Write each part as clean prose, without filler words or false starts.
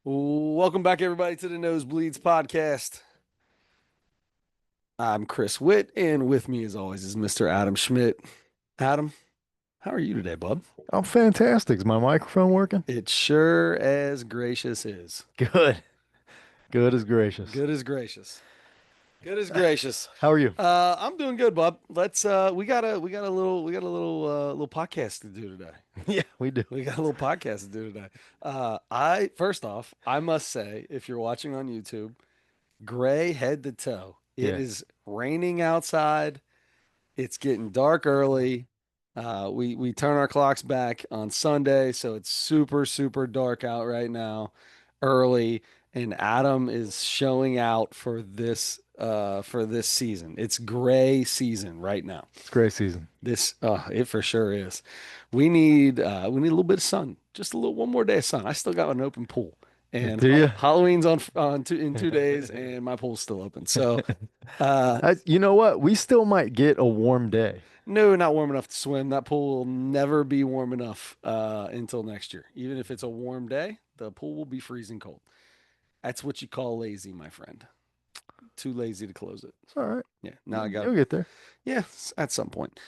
Welcome back, everybody, to the Nosebleeds podcast. I'm Chris Witt, and with me, as always, is Mr. Adam Schmidt. Adam, how are you today, bub? I'm fantastic. Is my microphone working? It sure as gracious is. Good. Good as gracious. Good as gracious. Good as gracious. How are you? I'm doing good, bub. We got a little podcast to do today. Yeah, we do. We got a little podcast to do today. I first off, I must say, if you're watching on YouTube, gray head to toe. It Yeah, is raining outside. It's getting dark early. We turn our clocks back on Sunday, so it's super dark out right now, early, and Adam is showing out for this season. It's gray season right now. it's great season. This it for sure is. We need a little bit of sun, just a little one more day of sun. I still got an open pool, and Do you? Halloween's on in 2 days, and my pool's still open. So uh, You know what? We still might get a warm day. no, not warm enough to swim. That pool will never be warm enough until next year. Even if it's a warm day, the pool will be freezing cold. That's what you call lazy, my friend. Too lazy to close it. It's all right. Yeah, now I got You'll get there. yeah, at some point.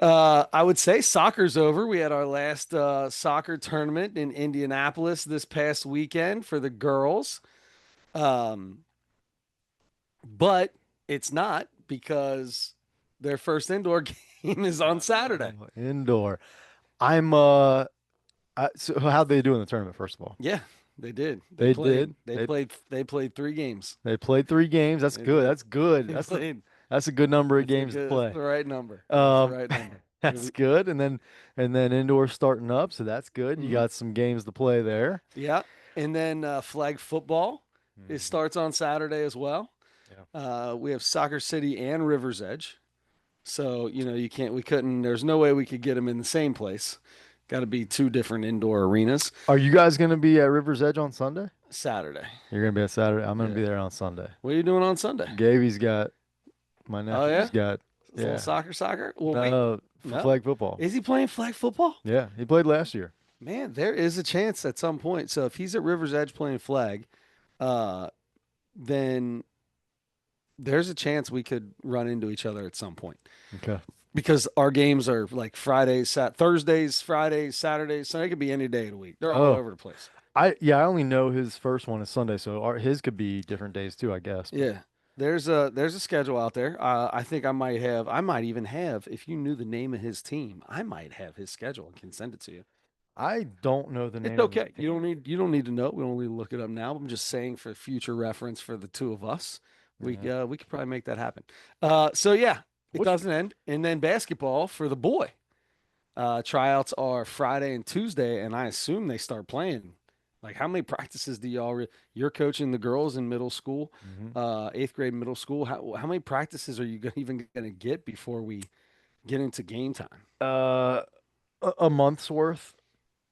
I would say soccer's over. We had our last soccer tournament in Indianapolis this past weekend for the girls. Um, but it's not because their first indoor game is on Saturday. Indoor. I'm so how'd they do in the tournament, first of all? Yeah, they did. They They played. did. They played. They played 3 games. They played 3 games. That's They good. did. That's good. They played. That's a good number of That's a games to good. That's play. the right number. That's the Um right number. that's good. And then indoor starting up, so that's good. You Mhm. got some games to play there. Yeah, and then flag football. It Mhm. starts on Saturday as well. Yeah. We have Soccer City and Rivers Edge. So, you can't, we couldn't, there's no way we could get them in the same place. Got to be two different indoor arenas. Are you guys going to be at River's Edge on Sunday? Saturday. You're going to be at Saturday. I'm going to Yeah. be there on Sunday. What are you doing on Sunday? Gaby's got, my Oh, yeah? nephew's got, It's a little yeah, soccer? Well, wait. no, for No. flag football. Is he playing flag football? Yeah, he played last year. Man, there is a chance at some point. So if he's at Rivers Edge playing flag, uh, then there's a chance we could run into each other at some point. Okay. Because our games are like Thursdays, Fridays, Saturdays, so it could be any day of the week. They're all Oh, over the place. I only know his first one is Sunday, so his could be different days too, I guess. But Yeah. There's a schedule out there. I think I might even have, if you knew the name of his team, I might have his schedule and can send it to you. I don't know the It's name of his okay. team. You don't need to know. We don't need to look it up now. I'm just saying for future reference for the two of us, Yeah. we could probably make that happen. So yeah, it What's doesn't end. And then basketball for the boy. Tryouts are Friday and Tuesday, and I assume they start playing. Like, how many practices do you're coaching the girls in middle school, hmm eighth grade middle school? How many practices are you even going to get before we get into game time? uh a month's worth.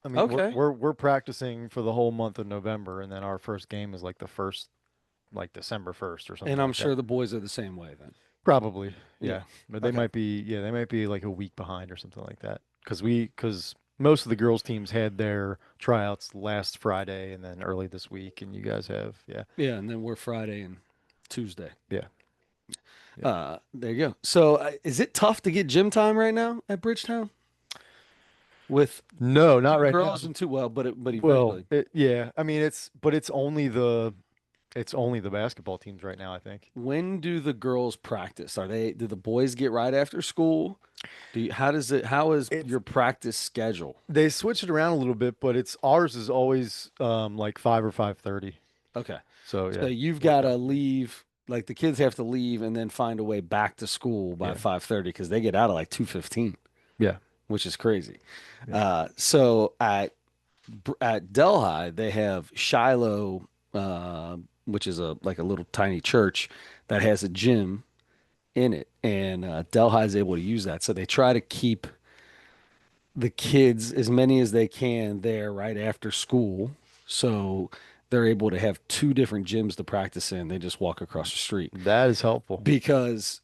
I mean, we're Okay. we're we're practicing for the whole month of November, and then our first game is like the first, like December 1st or And something I'm like that. sure the boys are the same way then. Probably, Yeah. yeah. But Okay. they might be like a week behind or something like that. Because most of the girls' teams had their tryouts last Friday and then early this week, and you guys have, yeah, Yeah. And then we're Friday and Tuesday. yeah, yeah. There you go. So is it tough to get gym time right now at Bridgetown with No, not two right now. girls and two? Well, but Well, eventually. yeah. I mean, but it's only the basketball teams right now, I think. When do the girls practice? Do the boys get right after school? How is It's your practice schedule? They switch it around a little bit, but it's ours is always like 5 or 5:30. Okay. So So yeah, you've works got to out for me. leave, like the kids have to leave and then find a way back to school by Yeah, 5:30 because they get out at like 2:15, yeah, which is crazy. yeah. So at Delhi, they have Shiloh, which is a little tiny church that has a gym in it, and Delhi is able to use that. So they try to keep the kids, as many as they can, there right after school. So they're able to have two different gyms to practice in. They just walk across the street That is helpful. because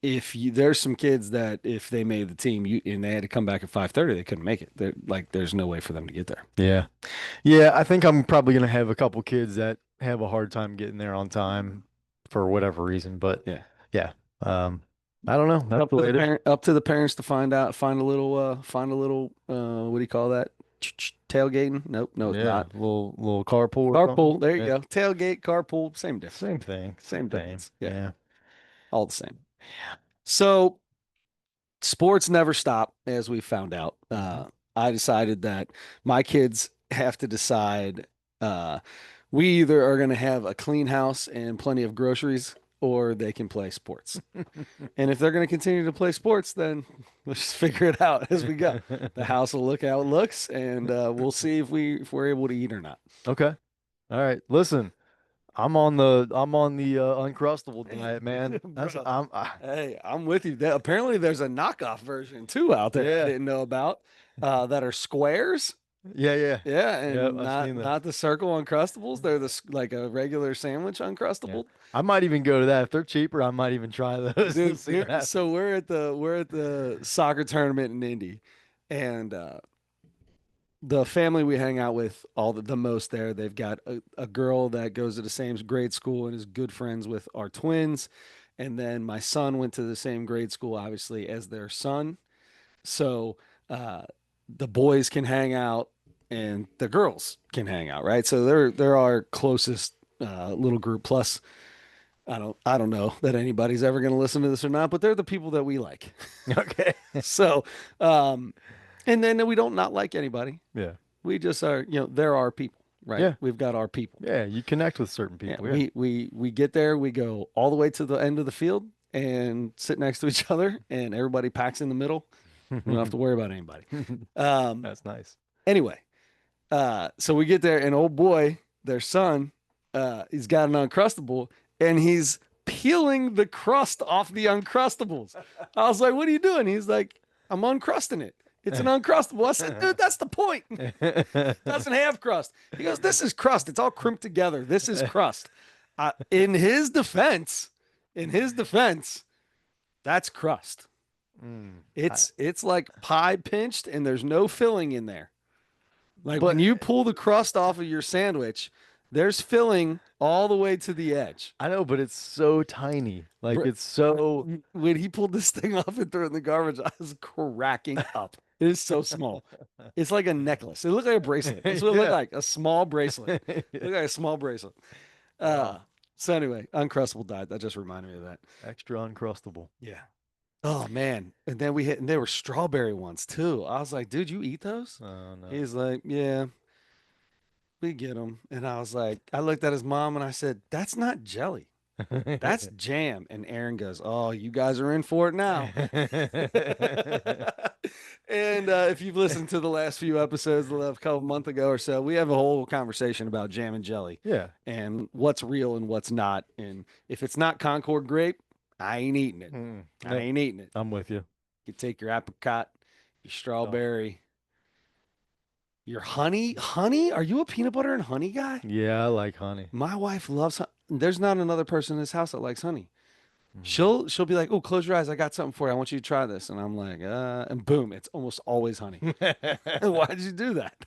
if you there's some kids that if they made the team and they had to come back at 5:30, they couldn't make it. There's no way for them to get there. Yeah. Yeah, I think I'm probably gonna have a couple kids that have a hard time getting there on time for whatever reason, but Yeah. yeah. Um, I don't know. That's the way it is. Up to the parents to find out, find a little, what do you call that? Tailgating? Nope, no, it's Yeah, not. little carpool or something. Carpool. There you Yeah. go. Tailgate, carpool, same difference. Same thing. Same Same. difference. Yeah, Yeah. all the same. So sports never stop, as we found out. Hmm. I decided that my kids have to decide. Uh, we either are going to have a clean house and plenty of groceries, or they can play sports. And if they're going to continue to play sports, then let's just figure it out as we go. The house will look how it looks, and we'll see if we're able to eat or not. Okay. All right. Listen, I'm on the uncrustable diet, man. That's Bro, I, hey, I'm with you. Apparently, there's a knockoff version too out there I yeah. didn't know about that are squares. Yeah, yeah. Yeah, Yeah, and I've seen that. not the circle Uncrustables. They're like a regular sandwich Yeah. Uncrustable. I might even go to that. If they're cheaper, I might even try those and Dude, see what so happens. we're at the soccer tournament in Indy, and the family we hang out with the most there, they've got a girl that goes to the same grade school and is good friends with our twins. And then my son went to the same grade school, obviously, as their son. So uh, the boys can hang out and the girls can hang out, right? So they're our closest little group. Plus, I don't know that anybody's ever going to listen to this or not, but they're the people that we like. Okay. So, um, and then we don't not like anybody. Yeah. We just are, they're our people, right? Yeah. We've got our people. Yeah. You connect with certain Yeah, people. Yeah. we get there, we go all the way to the end of the field and sit next to each other, and everybody packs in the middle. We don't have to worry about anybody. Um, That's nice. anyway, so we get there, and old boy, their son, he's got an Uncrustable, and he's peeling the crust off the Uncrustables. I was like, "What are you doing?" He's like, "I'm uncrusting it. It's an Uncrustable." I said, "Dude, that's the point. Doesn't have crust." He goes, "This is crust. It's all crimped together. This is crust." In in his defense, that's crust. Mm. It's like pie pinched, and there's no filling in there. Like when But you pull the crust off of your sandwich, there's filling all the way to the edge. I know, but it's so tiny. Like Br- it's so When he pulled this thing off and threw it in the garbage, I was cracking up. It is so small. It's like a necklace. It looked like a bracelet. That's what it looked yeah. like. A small bracelet. It looked like a small bracelet. Uh, Wow. so anyway, Uncrustable died. That just reminded me of that. Extra uncrustable. Yeah. Oh man. And then and they were strawberry ones too. I was like, dude, you eat those? Oh no. He's like, yeah, we get them. And I was like, I looked at his mom and I said, that's not jelly. That's jam. And Aaron goes, oh, you guys are in for it now. And if you've listened to the last few episodes, a couple months ago or so, we have a whole conversation about jam and jelly Yeah. and what's real and what's not. And if it's not Concord grape, I ain't eating it. I Yep. ain't eating it. I'm with you. You take your apricot, your Oh. strawberry, your honey. Honey? Are you a peanut butter and honey guy? Yeah, I like honey. My wife loves There's not another person in this house that likes honey. Mm. She'll be like, "Oh, close your eyes. I got something for you. I want you to try this." And I'm like, and boom, it's almost always honey. Why did you do that?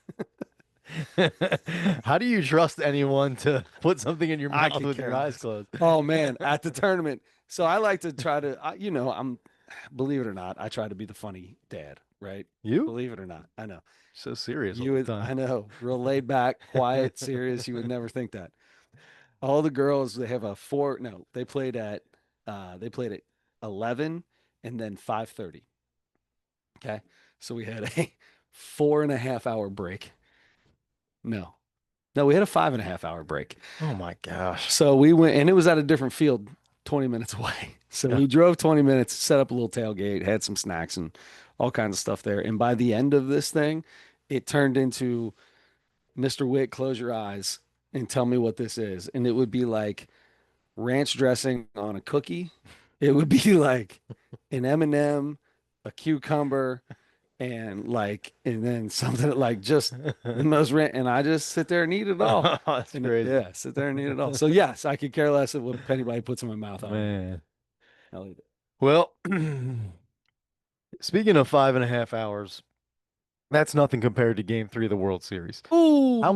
How do you trust anyone to put something in your I mouth could with care your eyes less. closed? Oh man, at the tournament. So I like to try to, I'm, believe it or not, I try to be the funny dad, right? You? Believe it or not, I know. So serious all You the would, time. I know, real laid back, quiet, serious. You would never think that. All the girls, they have a four. No, they played at 11 and then 5:30. Okay, so we had a 4.5 hour break. No, no, we had a 5.5 hour break. Oh my gosh. So we went, and it was at a different field, 20 minutes away. So Yeah. we drove 20 minutes, set up a little tailgate, had some snacks and all kinds of stuff there. And by the end of this thing, it turned into Mr. Witt, close your eyes and tell me what this is. And it would be like ranch dressing on a cookie. It would be like an M&M, a cucumber, and then something like just the most rent. And I just sit there and eat it all. Oh, that's And crazy. yeah, sit there and eat it all. So yes, I could care less if anybody puts in my mouth. I'll eat it. Man. I'll eat it. Well, speaking of 5.5 hours, that's nothing compared to Game 3 of the World Series. Ooh, How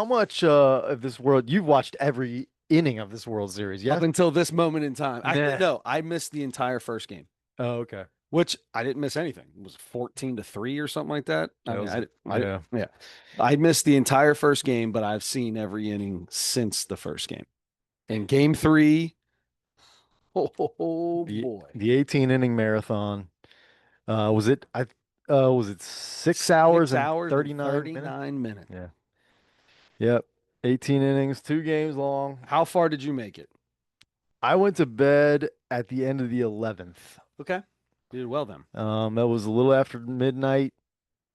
much of this world you've watched every inning of this World Series, up yes? until this moment in time. Nah. No, I missed the entire first game, Oh, okay. which I didn't miss anything. It was 14-3 or something like that. I That mean, was I, yeah. yeah, I missed the entire first game, but I've seen every inning since the first game. And game three, oh The boy, the 18 inning marathon. Was it I was it 6 hours six and hours and 39 minutes? 39 minutes. Yeah. Yep. 18 innings, 2 games long. How far did you make it? I went to bed at the end of the 11th. Okay, you did well then. That was a little after midnight.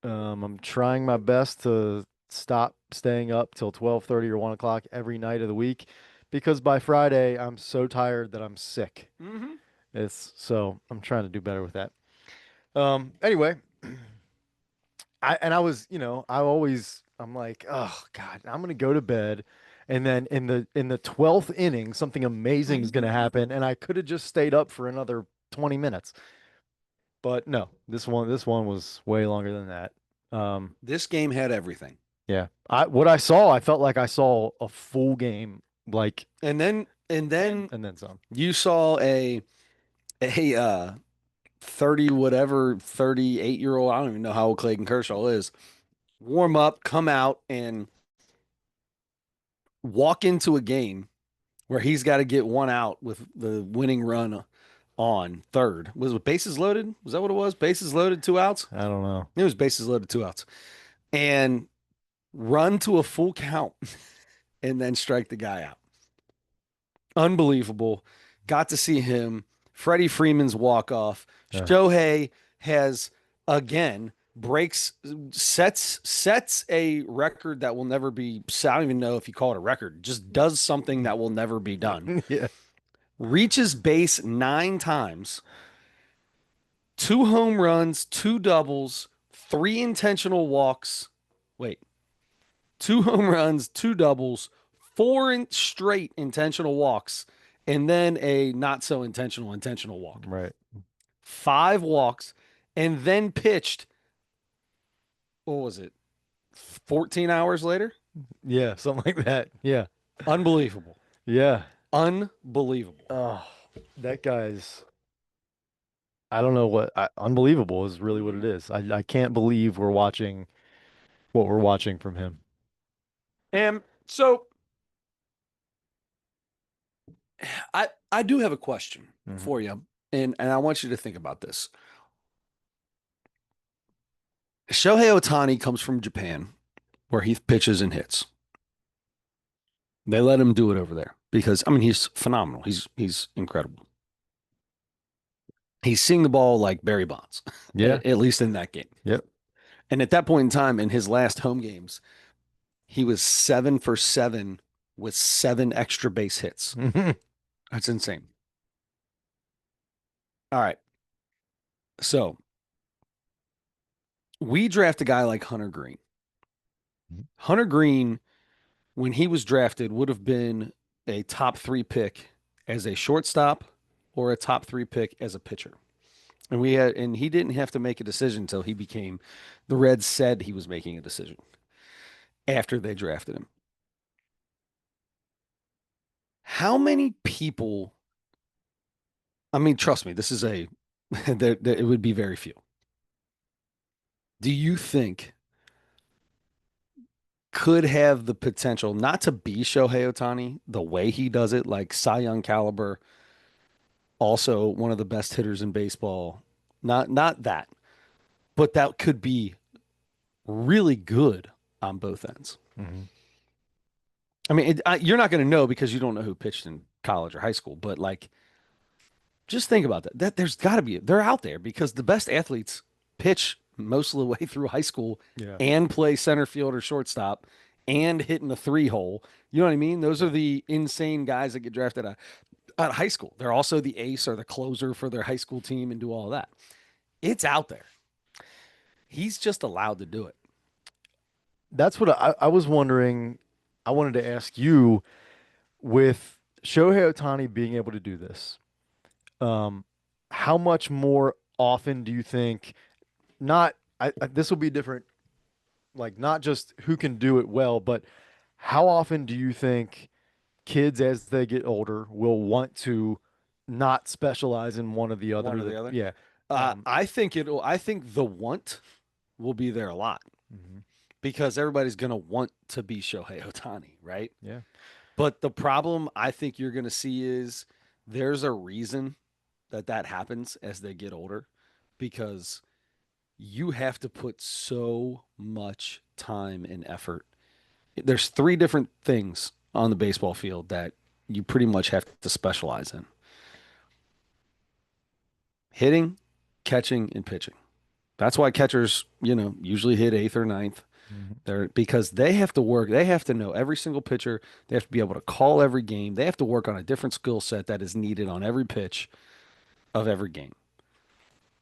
I'm trying my best to stop staying up till 12:30 or 1 o'clock every night of the week because by Friday I'm so tired that I'm sick. Hmm. It's so I'm trying to do better with that. Anyway, I was, I'm like, oh God, I'm gonna go to bed, and then in the 12th inning, something amazing is gonna happen, and I could have just stayed up for another 20 minutes. But no, this one was way longer than that. Um, This game had everything. yeah. I saw, I felt like I saw a full game, like And then and then some. you saw a 30 whatever 38-year-old, I don't even know how old Clayton Kershaw is, warm up, come out and walk into a game where he's got to get one out with the winning run on third. Was it bases loaded? Was that what it was? Bases loaded, two outs? I don't know. It was bases loaded, two outs. And run to a full count and then strike the guy out. Unbelievable. Got to see him. Freddie Freeman's walk off. Uh, Shohei has again breaks sets a record that will never be. I don't even know if you call it a record. Just does something that will never be done. yeah. Reaches base 9 times. Two home runs, two doubles, three intentional walks. Wait, two home runs, two doubles, straight intentional walks, and then a not so intentional walk. Right. Five walks, and then pitched, what was it, 14 hours later? Yeah, something like that. Yeah. Unbelievable. Yeah. Unbelievable. Oh, that guy's I don't know unbelievable is really what it is. I can't believe we're watching what we're watching from him. And so I do have a question Hmm. for you, and I want you to think about this. Shohei Ohtani comes from Japan, where he pitches and hits. They let him do it over there because I mean he's phenomenal. He's incredible. He's seeing the ball like Barry Bonds, Yeah. at least in that game. Yep. And at that point in time, in his last home games, he was 7 for 7 with 7 extra base hits. That's insane. All right. So we draft a guy like Hunter Green. Hunter Green, when he was drafted, would have been a top 3 pick as a shortstop or a top 3 pick as a pitcher. And he didn't have to make a decision until he became the Reds said he was making a decision after they drafted him. How many people, I mean, trust me, this is it would be very few. Do you think could have the potential not to be Shohei Ohtani the way he does it, like Cy Young caliber, also one of the best hitters in baseball? Not that, but that could be really good on both ends. Hmm. I mean, you're not going to know because you don't know who pitched in college or high school, but like, just think about that. That there's got to be they're out there because the best athletes pitch most of the way through high school Yeah. and play center field or shortstop and hitting the 3 hole. You know what I mean? Those are Yeah. the insane guys that get drafted out of high school. They're also the ace or the closer for their high school team and do all of that. It's out there. He's just allowed to do it. That's what I was wondering. I wanted to ask you with Shohei Ohtani being able to do this. how much more often do you think, not, this will be different, like not just who can do it well, but how often do you think kids as they get older will want to not specialize in one or the One other? or That, the other. yeah. I think it'll. I think the want will be there a lot Mhm. because everybody's gonna want to be Shohei Ohtani, right? Yeah. But the problem I think you're gonna see is there's a reason that that happens as they get older because you have to put so much time and effort. There's three different things on the baseball field that you pretty much have to specialize in: hitting, catching, and pitching. That's why catchers, usually hit eighth or ninth. Mhm. They're because they have to work, they have to know every single pitcher. They have to be able to call every game. They have to work on a different skill set that is needed on every pitch of every game.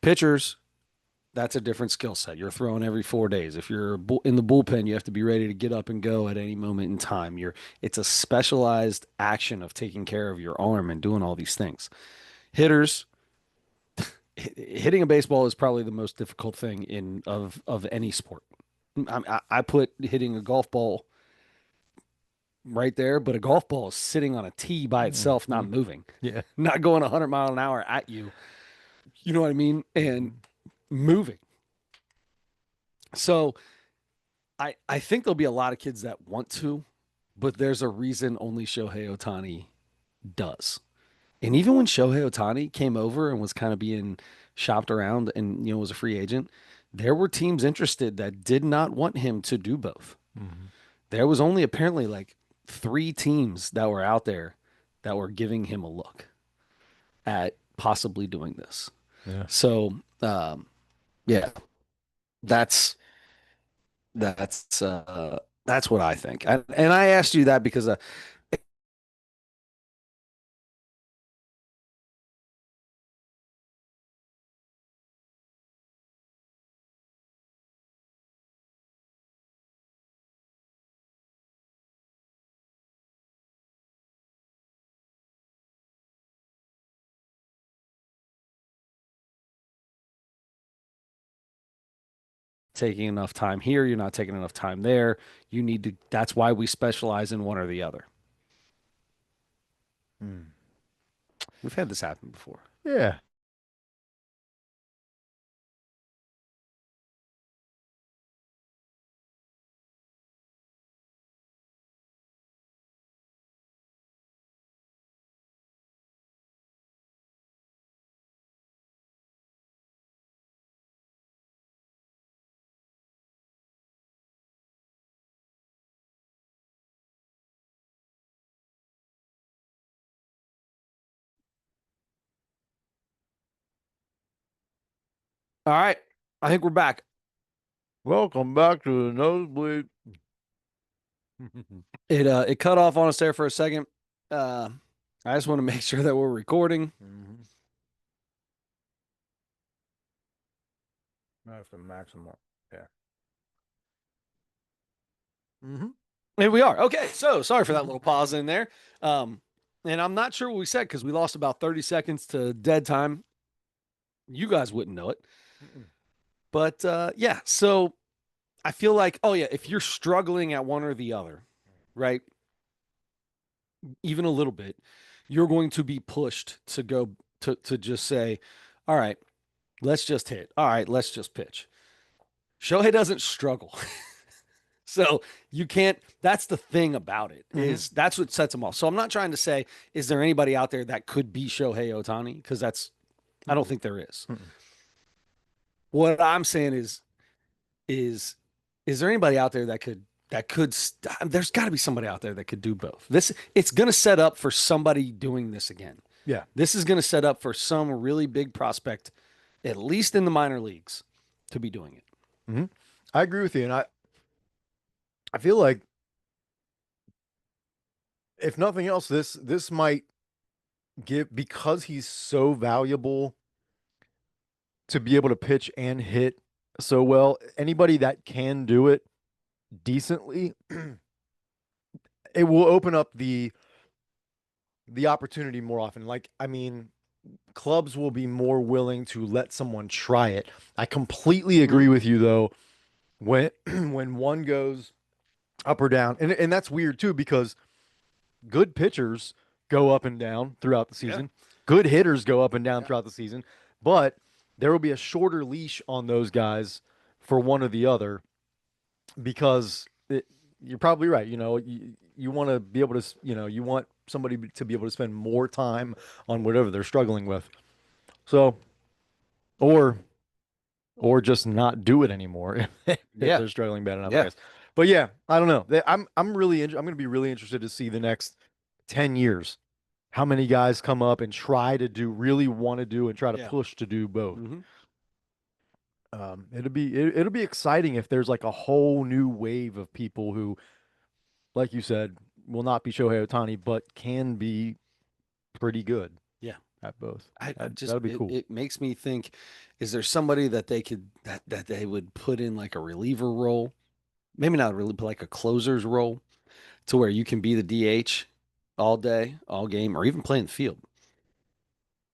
Pitchers, that's a different skill set. You're throwing every 4 days. If you're in the bullpen, you have to be ready to get up and go at any moment in time. It's a specialized action of taking care of your arm and doing all these things. Hitters, hitting a baseball is probably the most difficult thing in of any sport. I put hitting a golf ball right there, but a golf ball is sitting on a tee by itself, not Mhm. moving, Yeah. not going 100 mile an hour at you. You know what I mean? And Mhm. moving. So I think there'll be a lot of kids that want to, but there's a reason only Shohei Ohtani does. And even when Shohei Ohtani came over and was kind of being shopped around and was a free agent, there were teams interested that did not want him to do both. Mhm. There was only apparently like three teams that were out there that were giving him a look at possibly doing this. Yeah. So yeah, that's that's that's what I think. And I asked you that because taking enough time here, you're not taking enough time there. You need to. That's why we specialize in one or the other. Mm. We've had this happen before. Yeah. All right, I think we're back. Welcome back to the nosebleed. It cut off on us there for a second. Uh, I just want to make sure that we're recording. Mhm. That's the maximum. Yeah. Hmm. Here we are. Okay, so sorry for that little pause in there. Um, and I'm not sure what we said because we lost about 30 seconds to dead time. You guys wouldn't know it, but yeah. So I feel like, oh yeah, if you're struggling at one or the other, right, even a little bit, you're going to be pushed to go to just say, all right, let's just hit. All right, let's just pitch. Shohei doesn't struggle. So you can't, that's the thing about it, Hmm. is that's what sets him off. So I'm not trying to say, is there anybody out there that could be Shohei Ohtani? Because I don't think there is. Mm-mm. What I'm saying is, is there anybody out there there's got to be somebody out there that could do both. It's going to set up for somebody doing this again. Yeah. This is going to set up for some really big prospect, at least in the minor leagues, to be doing it. Hmm. I agree with you, and I feel like if nothing else, this might give, because he's so valuable to be able to pitch and hit so well. Anybody that can do it decently, it will open up the opportunity more often. Like, I mean, clubs will be more willing to let someone try it. I completely agree Mhm. with you though when when one goes up or down. And that's weird too because good pitchers go up and down throughout the Yeah. season. Good hitters go up and down Yeah. throughout the season, but there will be a shorter leash on those guys for one or the other because you're probably right. You want to be able to, you want somebody to be able to spend more time on whatever they're struggling with. So, or or just not do it anymore if Yeah. they're struggling bad enough, I Yeah. guess. But yeah, I don't know. I'm going to be really interested to see the next 10 years how many guys come up and try to do really want to do and try to Yeah. push to do both. Hmm. It'll be exciting if there's like a whole new wave of people who, like you said, will not be Shohei Ohtani, but can be pretty good Yeah. at both. I just That'll be cool. it makes me think, is there somebody that they could that they would put in like a reliever role? Maybe not really, but like a closer's role to where you can be the DH all day, all game, or even play in the field.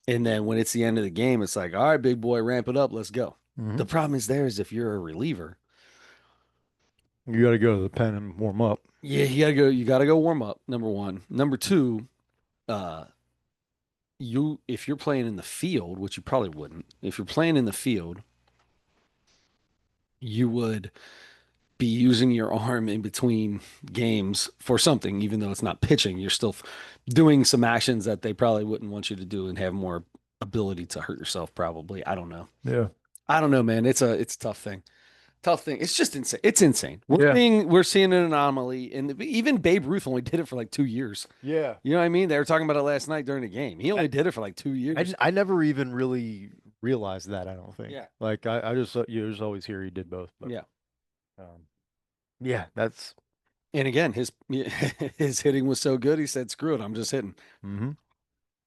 And then when it's the end of the game, it's like, all right, big boy, ramp it up, let's go. Hmm. The problem is there is if you're a reliever, You got to go to the pen and warm up. yeah, you gotta go warm up, number one. Number two, uh, if you're playing in the field, which you probably wouldn't, if you're playing in the field, you would be using your arm in between games for something, even though it's not pitching. You're still doing some actions that they probably wouldn't want you to do and have more ability to hurt yourself, probably. I don't know. Yeah. I don't know, man. It's a tough thing. Tough thing. It's just insane. It's insane. Yeah. We're seeing an anomaly, and even Babe Ruth only did it for like 2 years. Yeah. You know what I mean? They were talking about it last night during the game. He I, only did it for like 2 years. I never even really realized that, I don't think. Yeah. Like I just you just always hear he did both, but Yeah. um yeah, that's And again, his his hitting was so good. He said, "Screw it, I'm just hitting." hmm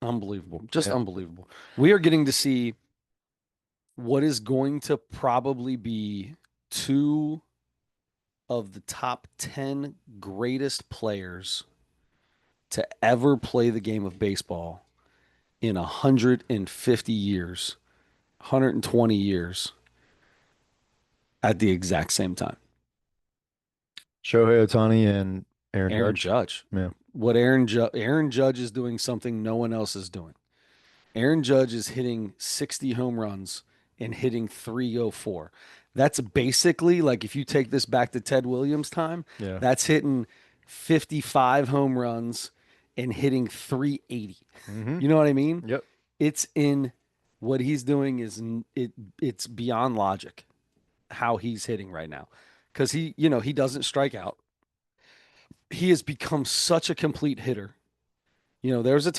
Unbelievable. Just yeah. unbelievable. We are getting to see what is going to probably be two of the top 10 greatest players to ever play the game of baseball in 150 years, 120 years at the exact same time. Shohei Ohtani and Aaron Aaron Judge. Judge. Yeah. What Aaron Judge is doing something no one else is doing. Aaron Judge is hitting 60 home runs and hitting 304. That's basically like if you take this back to Ted Williams' time, Yeah. that's hitting 55 home runs and hitting 380. Hmm. You know what I mean? Yep. It's in what he's doing is it's beyond logic how he's hitting right now. Cuz he doesn't strike out. He has become such a complete hitter. There was a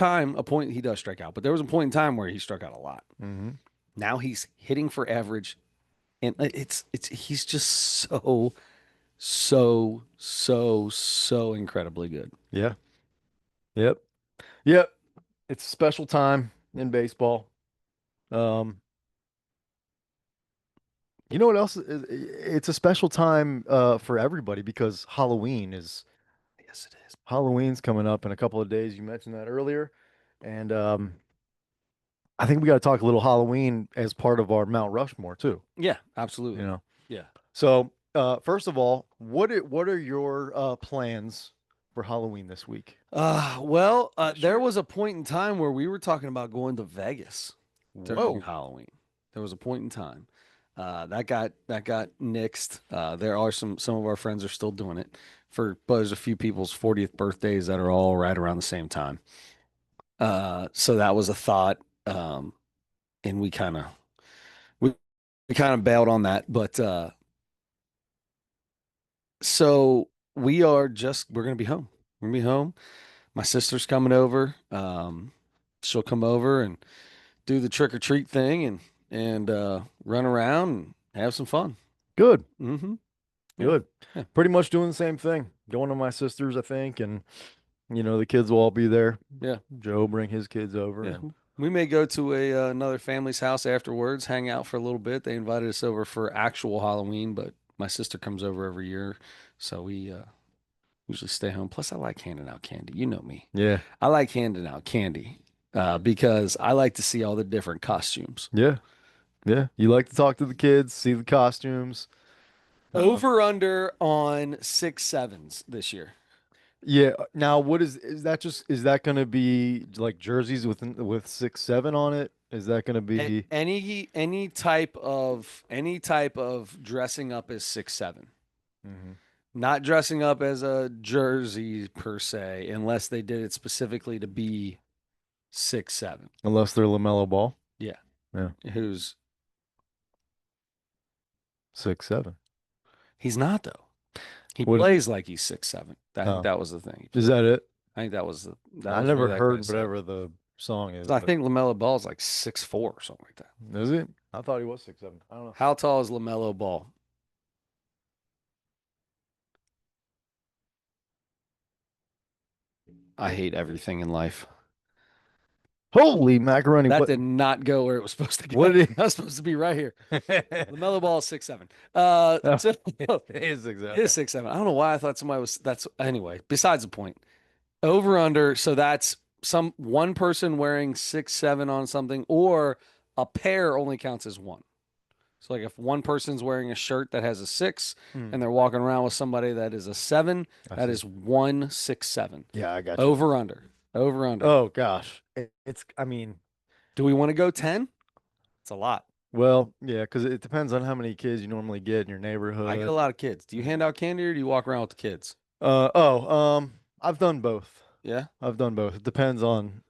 point he does strike out, but there was a point in time where he struck out a lot. Hmm. Now he's hitting for average, and he's just so incredibly good. Yeah. Yep. Yep. It's a special time in baseball. Um, you know what else? It's a special time for everybody because Yes, it is. Halloween's coming up in a couple of days. You mentioned that earlier, and I think we got to talk a little Halloween as part of our Mount Rushmore too. Yeah, You absolutely. know. Yeah. So, first of all, what are your plans for Halloween this week? This There year? was a point in time where we were talking about going to Vegas during Whoa. Halloween. There was a point in time that got nixed. There are some of our friends are still doing it but there's a few people's 40th birthdays that are all right around the same time. So that was a thought, and we, we kind of bailed on that. But so we're gonna be home. We're gonna be home. My sister's coming over. She'll come over and do the trick or treat thing and run around and have some fun. Good. Mm-hmm. Yeah. Good. Yeah. Pretty much doing the same thing. Going to my sister's, I think, and the kids will all be there. Yeah. Joe bring his kids over Yeah. and We may go to another family's house afterwards, hang out for a little bit. They invited us over for actual Halloween, but my sister comes over every year, so we usually stay home. Plus, I like handing out candy. You know me. yeah. I like handing out candy. because I like to see all the different costumes. Yeah. Yeah. You like to talk to the kids, see the costumes. Uh, Over under on 6 sevens this year. yeah. Now, what is that is that going to be like jerseys with 6-7 on it? Is that going to be Any type of dressing up as 6 7. Mhm. Not dressing up as a jersey per se, unless they did it specifically to be 6 7. Unless they're LaMelo Ball? Yeah. Yeah. Who's 6-7. He's not though. He What? plays like he's 6 7. I think Oh, that was the thing. is that it? I think that I was what never that guy heard said. whatever the song is, So I but think LaMelo Ball's like 6'4" or something like that. is it? I thought he was 6-7. I don't know. How tall is LaMelo Ball? I hate everything in life. Holy macaroni! That What? did not go where it was supposed to What go. did That was supposed to be right here. he? LaMelo Ball is 6'7". Oh, So it is 6 it is Okay. 6'7". I don't know why I thought somebody was that's anyway, besides the point. Over under, so that's some one person wearing 6 7 on something, or a pair only counts as one. So like if one person's wearing a shirt that has a six Hmm, and they're walking around with somebody that is a seven, I that see. is 1 6 7. Yeah, I got you. Over under. Over under. Oh gosh, I mean, Do we want to go 10? It's a lot. well, yeah, because it depends on how many kids you normally get in your I get a neighborhood. lot of kids. Do you hand out candy or do you walk around with the kids? I've done both. Yeah. I've done both. It depends on,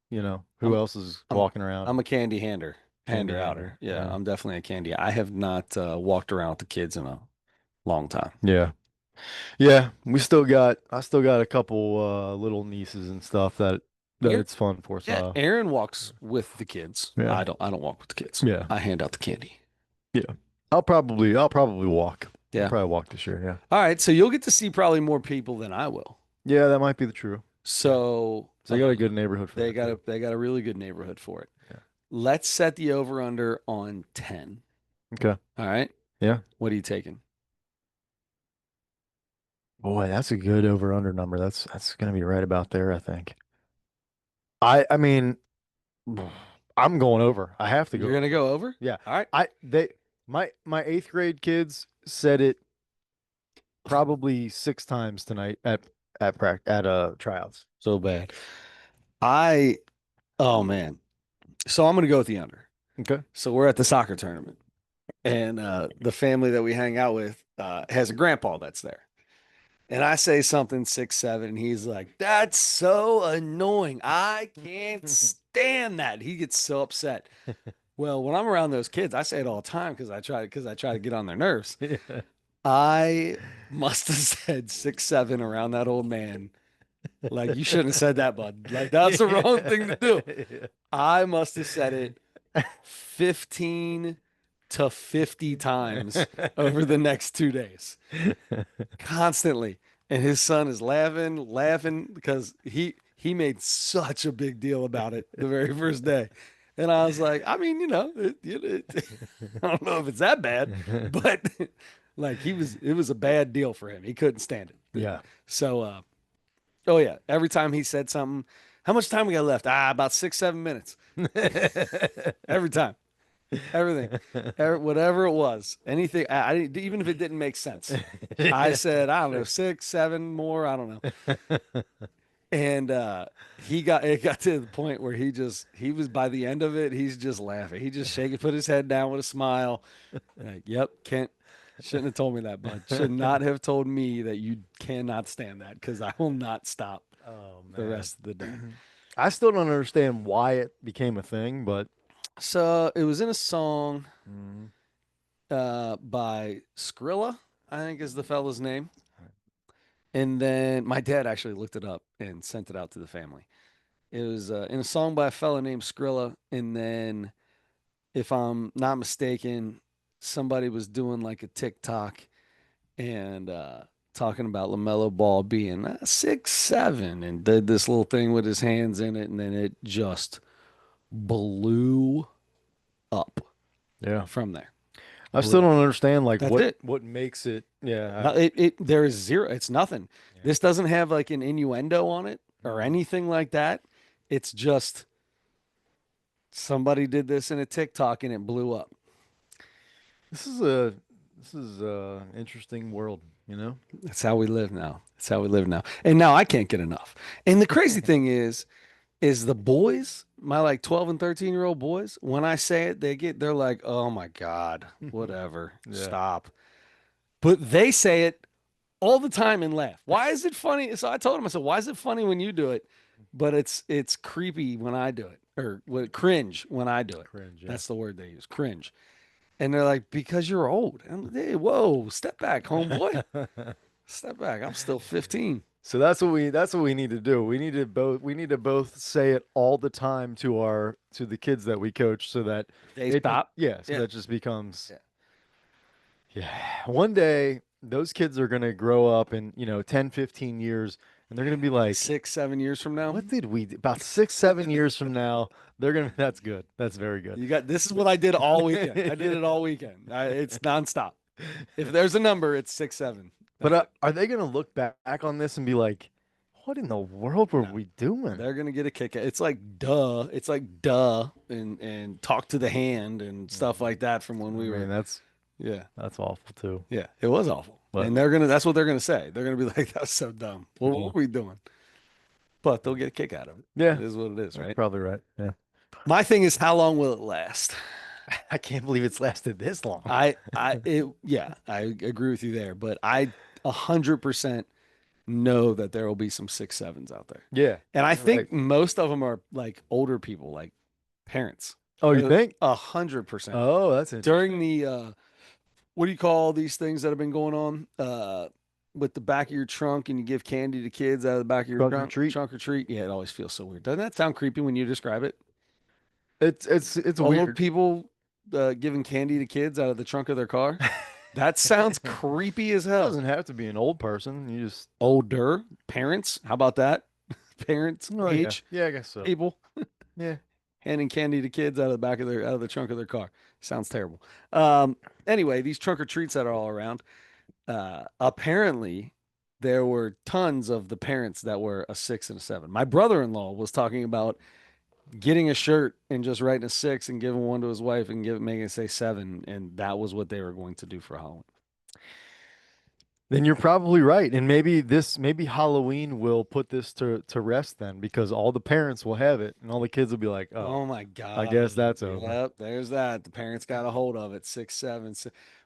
who I'm else is I'm walking around. I'm a candy Candy hander outer. hander. Yeah, Yeah. I'm definitely a candy. I have not walked around with the kids in a long time. Yeah. Yeah. I still got a couple little nieces and stuff that Aaron, it's fun for. yeah, So Aaron walks with the kids. yeah. I don't walk with the kids. Yeah. I hand out the candy. Yeah. I'll probably walk. I'll Yeah. probably walk this year. Yeah. All right, so you'll get to see probably more people than I will. Yeah, that might be the true. Yeah. So So you got a good neighborhood for they that got too. a really good neighborhood for it. Yeah. Let's set the over under on 10. Okay. All right. Yeah. What are you taking? Boy, that's a good over under number. That's gonna be right about there, I think. I mean, I'm going over. I have to go You're gonna over. go over? Yeah. All right. My eighth grade kids said it probably 6 times tonight at tryouts. So bad. I oh man. So I'm gonna go with the under. Okay. So we're at the soccer tournament, and the family that we hang out with has a grandpa that's there. And I say something 6 7, and he's like, "That's so annoying. I can't stand that." He gets so upset. Well, when I'm around those kids, I say it all the time because I try to get on their nerves. Yeah. I must have said 6 7 around that old man. Like you shouldn't have said that, bud. Like that's the wrong thing to do. I must have said it 15 to 50 times over the next 2 days, constantly. And his son is laughing because he made such a big deal about it the very first day. And I was like, I mean, I don't know if it's that bad, but like it was a bad deal for him. He couldn't stand it. Yeah. So, oh yeah, every time he said something, how much time we got left? About 6 7 minutes. Every time. Everything, whatever it was, anything. I didn't, even if it didn't make sense. I said, I don't know, 6 7 more. I don't know. And it got to the point where he was by the end of it, he's just laughing. He just put his head down with a smile. Like, yep, Kent shouldn't have told me that, bud. Should not have told me that you cannot stand that because I will not stop Oh the man. rest of the day. I still don't understand why it became a thing, but So it was in a song mm, by Skrilla, I think is the fella's name. And then my dad actually looked it up and sent it out to the family. It was in a song by a fella named Skrilla. And then, if I'm not mistaken, somebody was doing like a TikTok and talking about LaMelo Ball being 6 7 and did this little thing with his hands in it. And then it just blew up yeah. from there. I still don't understand like That's what it. what makes it. Yeah. There is zero. It's nothing. Yeah. This doesn't have like an innuendo on it or Mm-mm. anything like that. It's just. Somebody did this in a TikTok and it blew up. This is a interesting world, you know? That's how we live now. That's how we live now. And now I can't get enough. And the crazy thing is the boys, my like 12 and 13-year-old boys, when I say it, they're like, "Oh my God, whatever. Yeah. Stop." But they say it all the time and laugh. Why is it funny? So I told him, I said, "Why is it funny when you do it, but it's creepy when I do it, or what cringe when I do it?" Cringe, That's the word they use, cringe. And they're like, "Because you're old." And I'm like, "Hey, whoa, step back, homeboy. yeah. Step back. I'm still 15." So that's what we need to do. We need to both say it all the time to our to the kids that we coach so that They it just stop. yeah, so Yeah. that just becomes Yeah. yeah. One day those kids are going to grow up in, 10, 15 years and they're going to be like, 6, 7 years from now, "What did we do?" About 6, 7 years from now, they're going to that's good. That's very good. you got this is what I did all weekend. I did it all weekend. It's nonstop. If there's a number, it's 6, 7. But That's it. are they going to look back on this and be like, "What in the world were No, we doing?" they're gonna get a kick. It's like duh. It's like duh, and talk to the hand and stuff Mhm. like that from when I we mean, were. Yeah, that's awful too. yeah. It was awful, But and they're gonna. That's what they're gonna say. They're gonna be like, "That's so dumb. What yeah. were we doing?" But they'll get a kick out of it. Yeah, It is what it is, that's right? probably right. Yeah. My thing is, how long will it last? I can't believe it's lasted this long. Yeah, I agree with you there, but I 100% know that there will be some 6, 7s out there. Yeah, And I you're right. think most of them are like older people, like parents. Oh, you think? 100%. Oh, that's During interesting. the what do you call these things that have been going on? With the back of your trunk and you give candy to kids out of the back of your Trunk or trunk, treat. trunk or treat. Yeah, it always feels so weird. Doesn't that sound creepy when you describe it? It's Old weird. people giving candy to kids out of the trunk of their car. That sounds creepy as hell. Doesn't have to be an old person. You just Older parents. How about that? Parents oh yeah. age Yeah, I guess so. people Yeah. handing candy to kids out of the back of their out of the trunk of their car. Sounds terrible. Um, anyway, these trunk or treats that are all around. Apparently, there were tons of the parents that were a 6 and a 7. My brother-in-law was talking about getting a shirt and just writing a 6 and giving one to his wife and making it say 7, and that was what they were going to do for Halloween. Then you're probably right. And maybe Halloween will put this to rest then because all the parents will have it and all the kids will be like, "Oh, Oh my I God. guess that's over." Yep, there's that. The parents got a hold of it. 6, 7.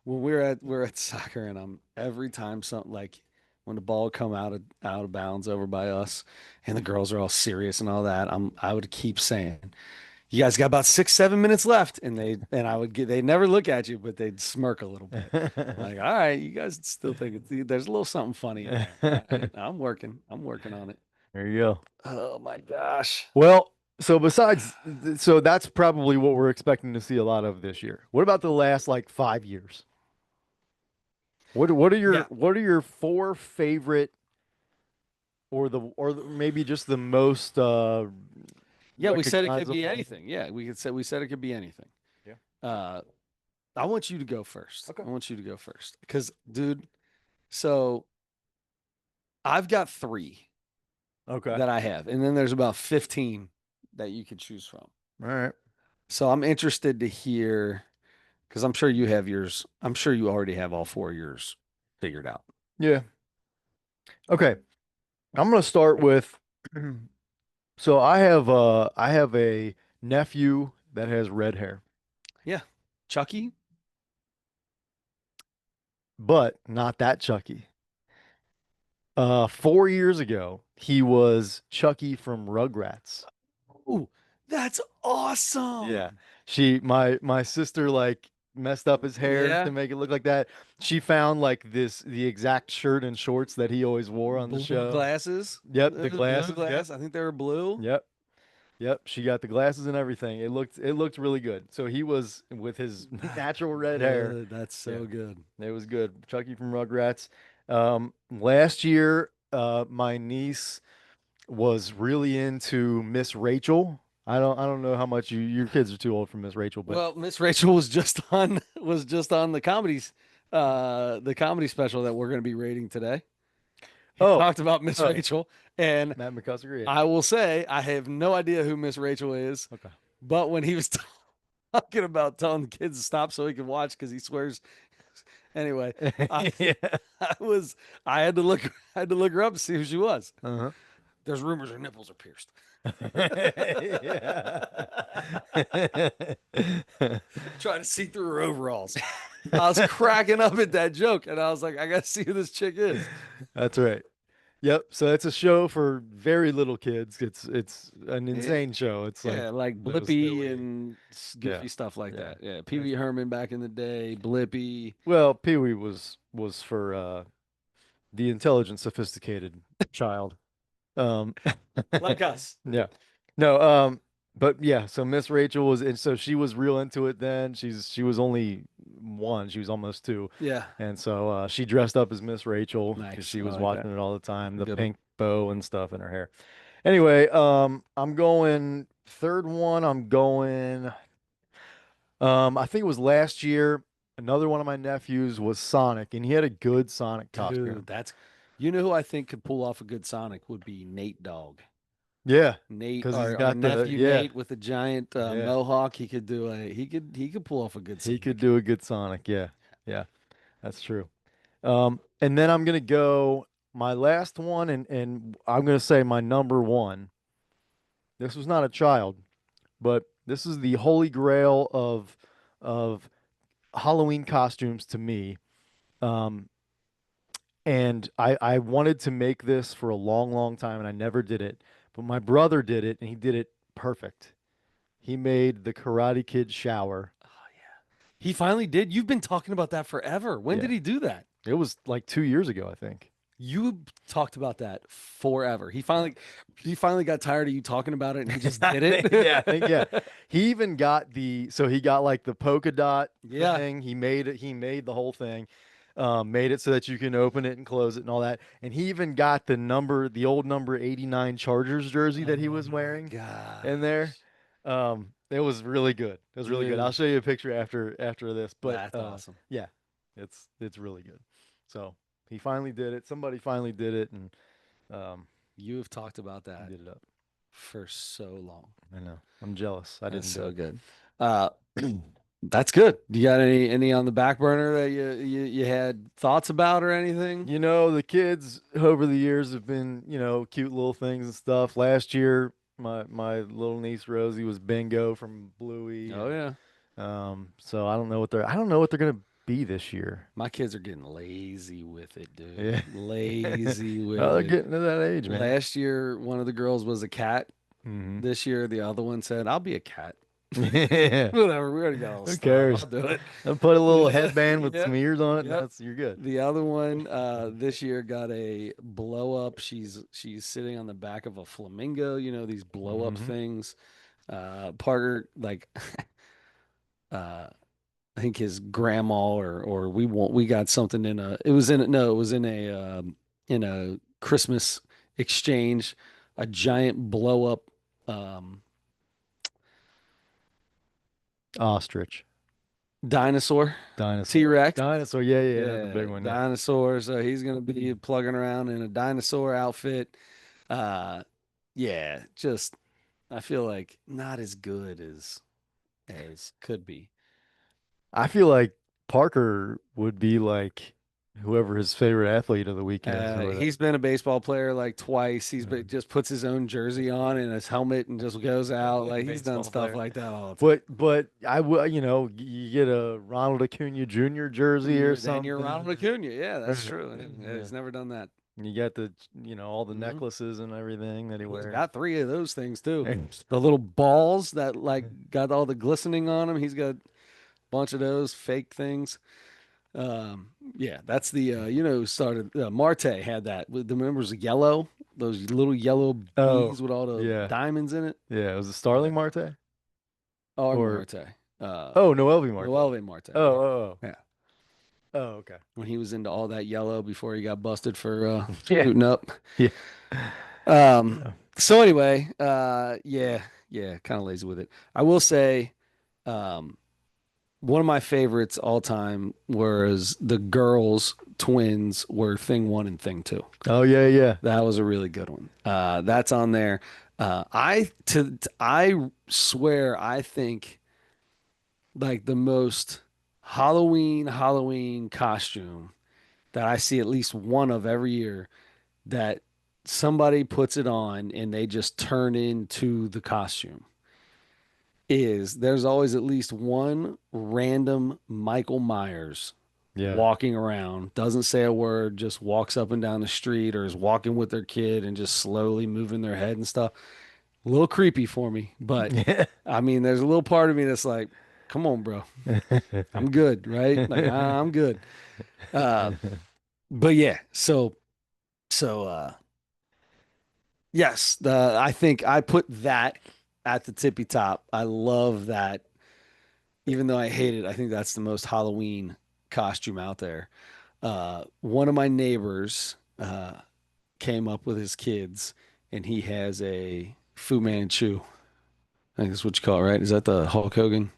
When we're at soccer, and I'm every time something like when the ball come out of bounds over by us, and the girls are all serious and all that, I would keep saying, "You guys got about 6, 7 minutes left," and they never look at you, but they'd smirk a little bit. Like, all right, you guys still think there's a little something funny in there. All right, I'm working on it. There you go. Oh my gosh. Well, so that's probably what we're expecting to see a lot of this year. What about the last like 5 years? Yeah. What are your four favorite maybe just the most Yeah, we said it could be recognizable? anything. Yeah, we said it could be anything. Yeah. Uh, I want you to go first. Okay. I want you to go first because, dude, so I've got three Okay. that I have, and then there's about 15 that you could choose from. All right. So I'm interested to hear because I'm sure you have yours. I'm sure you already have all four of yours figured out. Yeah. Okay. I'm gonna start with so I have a nephew that has red hair, Yeah, Chucky. but not that Chucky. 4 years ago, he was Chucky from Rugrats. Ooh, that's Yeah. awesome. My sister like messed up his hair to Yeah, make it look like that. She found like the exact shirt and shorts that he always wore on the blue show. glasses. Yep, the Blue glasses. Yep. glass. I think they were blue. Yep. Yep. She got the glasses and everything. It looked really good. So he was with his natural red hair. That's Yeah. so good. It was good. Chucky from Rugrats. Last year, my niece was really into Miss Rachel. I don't know how much your kids are too old for Miss Rachel, but Well, Miss Rachel was just on the comedy special that we're going to be rating today. He oh, talked about Miss uh, Rachel, and Matt McCusker, yeah. I will say I have no idea who Miss Rachel is, Okay. But when he was talking about telling the kids to stop so he can watch because he swears. Anyway, I Yeah. I was I had to look I had to look her up to see who she was. Uh-huh. There's rumors her nipples are pierced. Yeah. Trying to see through her overalls. I was cracking up at that joke, and I was like, I gotta see who this chick is. That's right. Yep. So it's a show for very little kids. It's an Eh, insane show. It's like Yeah, like those Blippy silly. and Yeah. goofy stuff like Yeah. that. Yeah, Pee It's, Wee Herman back in the day, Blippy, well, Pee Wee was for the intelligent, sophisticated child. Um, like us. yeah. No, but yeah, so Miss Rachel was, and so she was real into it then. She was only one, she was almost two. Yeah, And so she dressed up as Miss Rachel because nice. she I was like that. watching it all the time, the Good one. pink bow and stuff in her hair. Anyway, I'm going third one, I'm going I think it was last year. Another one of my nephews was Sonic, and he had a good Sonic Dude, costume. that's you know who I think could pull off a good Sonic would be Nate Dogg. Yeah, Nate, because he's our got the nephew yeah, Nate with the giant yeah. mohawk. He could pull off a good He could Sonic. do a good Sonic. Yeah. Yeah, that's true. And then I'm gonna go my last one, and I'm gonna say my number one. This was not a child, but this is the holy grail of Halloween costumes to me. Um, and I wanted to make this for a long, long time, and I never did it. But my brother did it, and he did it perfect. He made the Karate Kid shower. Oh yeah, he finally did. You've been talking about that forever. When Yeah, did he do that? it was like 2 years ago, I think. You talked about that forever. He finally got tired of you talking about it, and he just did I think yeah. it. He even got so he got like the polka dot Yeah. thing. He made it. He made the whole thing. Made it so that you can open it and close it and all that. And he even got the old number 89 Chargers jersey that he Oh was my wearing in there. gosh, It was really good. It was really good. I'll dude, show you a picture after this. But that's awesome. yeah, it's really good. So he finally did it. Somebody finally did it, and um, You have talked about he that did it up. for so long. I know. I'm jealous. I That's didn't do so it. good. Uh, that's good. You got any on the back burner that you had thoughts about or anything? The kids over the years have been, cute little things and stuff. Last year, my little niece Rosie was Bingo from Bluey, Oh and yeah, so I don't know what they're gonna be this year. my kids are getting lazy with it, dude. Yeah. Lazy Well, with they're it. getting to that age, man. Last year, one of the girls was a cat. Hmm. This year, the other one said, "I'll be a cat." Yeah. Whatever. We already got all the Who stuff. I'll cares? do it. I'll put a little Yeah. headband with Yep. smears on it, and Yep. that's you're good. The other one this year got a blow up. She's sitting on the back of a flamingo, these blow up Hmm. things. Parker like uh I think his grandma or we got something in a it was in a no, it was in a Christmas exchange, a giant blow up um Ostrich, dinosaur, dinosaur, T-Rex. dinosaur. Yeah, yeah, that's a big Yeah, one. Yeah. dinosaur. So he's gonna be plugging around in a dinosaur outfit. Uh, yeah, just I feel like not as good as could be. I feel like Parker would be like whoever his favorite athlete of the week is. He's been a baseball player like twice. Mhm. Just puts his own jersey on and his helmet and just goes out. Like he's done Baseball stuff player. like that all the time. But I would, you get a Ronald Acuna Jr. jersey or Then you're Ronald something. Acuna. Yeah, that's true. Yeah, Yeah. he's never done that. And you got all the Hmm. necklaces and everything that he He's wears. got three of those things too. The little balls that like got all the glistening on them. He's got a bunch of those fake things. Yeah, that's the who started Marte had that. The members of yellow, those little yellow Oh, bees with all the yeah. diamonds in it. Yeah. Was it Yeah. Starling Marte? Or Or Marte. Uh, oh, Noelvi Marte. Noelve Marte. Oh, Yeah. oh, Yeah. oh. Oh, okay. When he was into all that yellow before he got busted for Yeah. shooting up. Yeah. Um, Yeah. so anyway, yeah, kind of lazy with it. I will say, um, one of my favorites all time was the girls twins were thing one and thing two. Oh, yeah, yeah. That was a really good one. That's on there. I swear I think like the most Halloween costume that I see at least one of every year that somebody puts it on and they just turn into the costume is there's always at least one random Michael Myers Yeah. walking around, doesn't say a word, just walks up and down the street or is walking with their kid and just slowly moving their head and stuff. A little creepy for me, but Yeah. I mean, there's a little part of me that's like, come on, bro. I'm good, right? Like I'm good. Uh, but yeah, so yes, I think I put that at the tippy top. I love that. Even though I hate it, I think that's the most Halloween costume out there. One of my neighbors came up with his kids, and he has a Fu Manchu. I think that's what you call it, right? Is that the Hulk Hogan?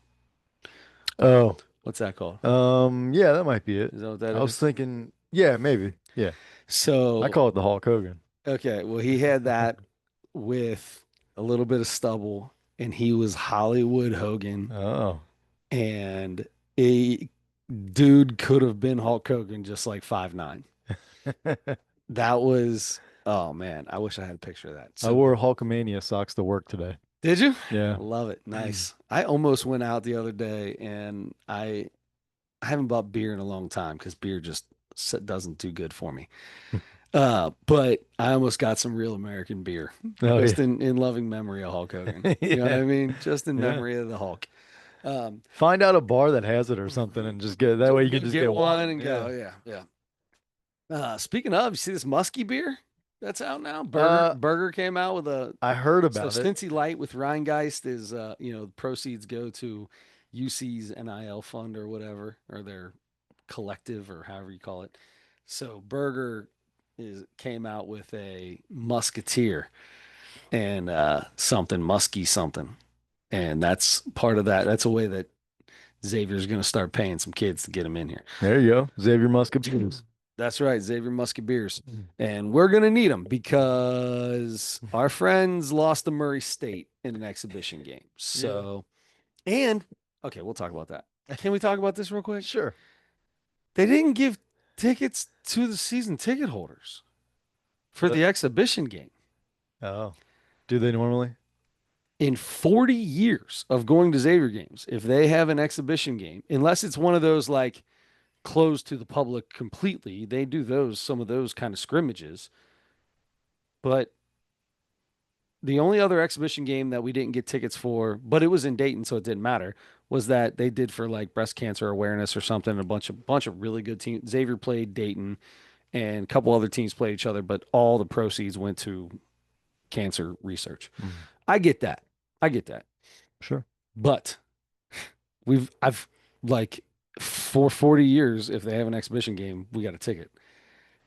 Oh, What's that called? yeah, that might be it. Is that what that I was is? thinking, yeah, maybe. Yeah. I So, call it the Hulk Hogan. okay, well, he had that with a little bit of stubble, and he was Hollywood Hogan, Oh. and a dude could have been Hulk Hogan just like 5'9". That was, oh man, I wish I had a picture of that. I So, wore Hulkamania socks to work today. did you? Yeah. I love it. Nice. I almost went out the other day and I haven't bought beer in a long time because beer just doesn't do good for me. But I almost got some real American beer Oh just yeah. in loving memory of Hulk Hogan. You know what Yeah. I mean? Just in Yeah. memory of the Hulk. Um, Find out a bar that has it or something and just get that way you can just get get one. one and Yeah. go. Yeah, yeah. Speaking of, you see this musky beer that's out now? Uh, Burger came out with a I heard so about it. Stinty Light with Rheingeist is proceeds go to UC's NIL fund or whatever, or their collective or however you call it. So Burger is came out with a Musketeer and something musky something. And that's part of that. That's a way that Xavier's going to start paying some kids to get them in here. There you go. Xavier Musketeers. That's right, Xavier Musketeers. And we're going to need them because our friends lost to Murray State in an exhibition game. Yeah. So, and okay, we'll talk about that. Can we talk about this real quick? Sure. They didn't give tickets to the season ticket holders for The, the exhibition game. oh. Do they normally? In 40 years of going to Xavier games, if they have an exhibition game, unless it's one of those like closed to the public completely, they do some of those kind of scrimmages. But the only other exhibition game that we didn't get tickets for, but it was in Dayton, so it didn't matter, was that they did for like breast cancer awareness or something. A bunch of really good teams. Xavier played Dayton, and a couple other teams played each other, but all the proceeds went to cancer research. Mm, I get that. I get that. sure. But I've like for 40 years, if they have an exhibition game, we got a ticket.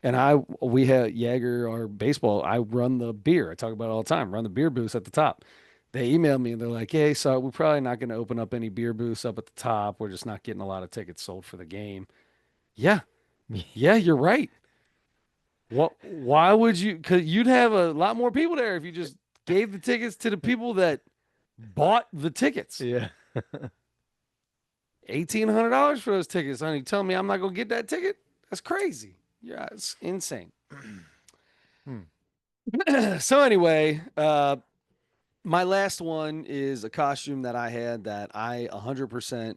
And we had Jaeger, our baseball. I run the beer. I talk about it all the time. Run the beer booths at the top. They email me and they're like, "Hey, so we're probably not going to open up any beer booths up at the top. We're just not getting a lot of tickets sold for the game." Yeah, yeah, you're right. What? Why would you? Because you'd have a lot more people there if you just gave the tickets to the people that bought the tickets. Yeah. $1,800 for those tickets, honey. You tell me I'm not going to get that ticket? That's crazy. Yeah, it's insane. Hmm. So anyway, my last one is a costume that I had that I 100%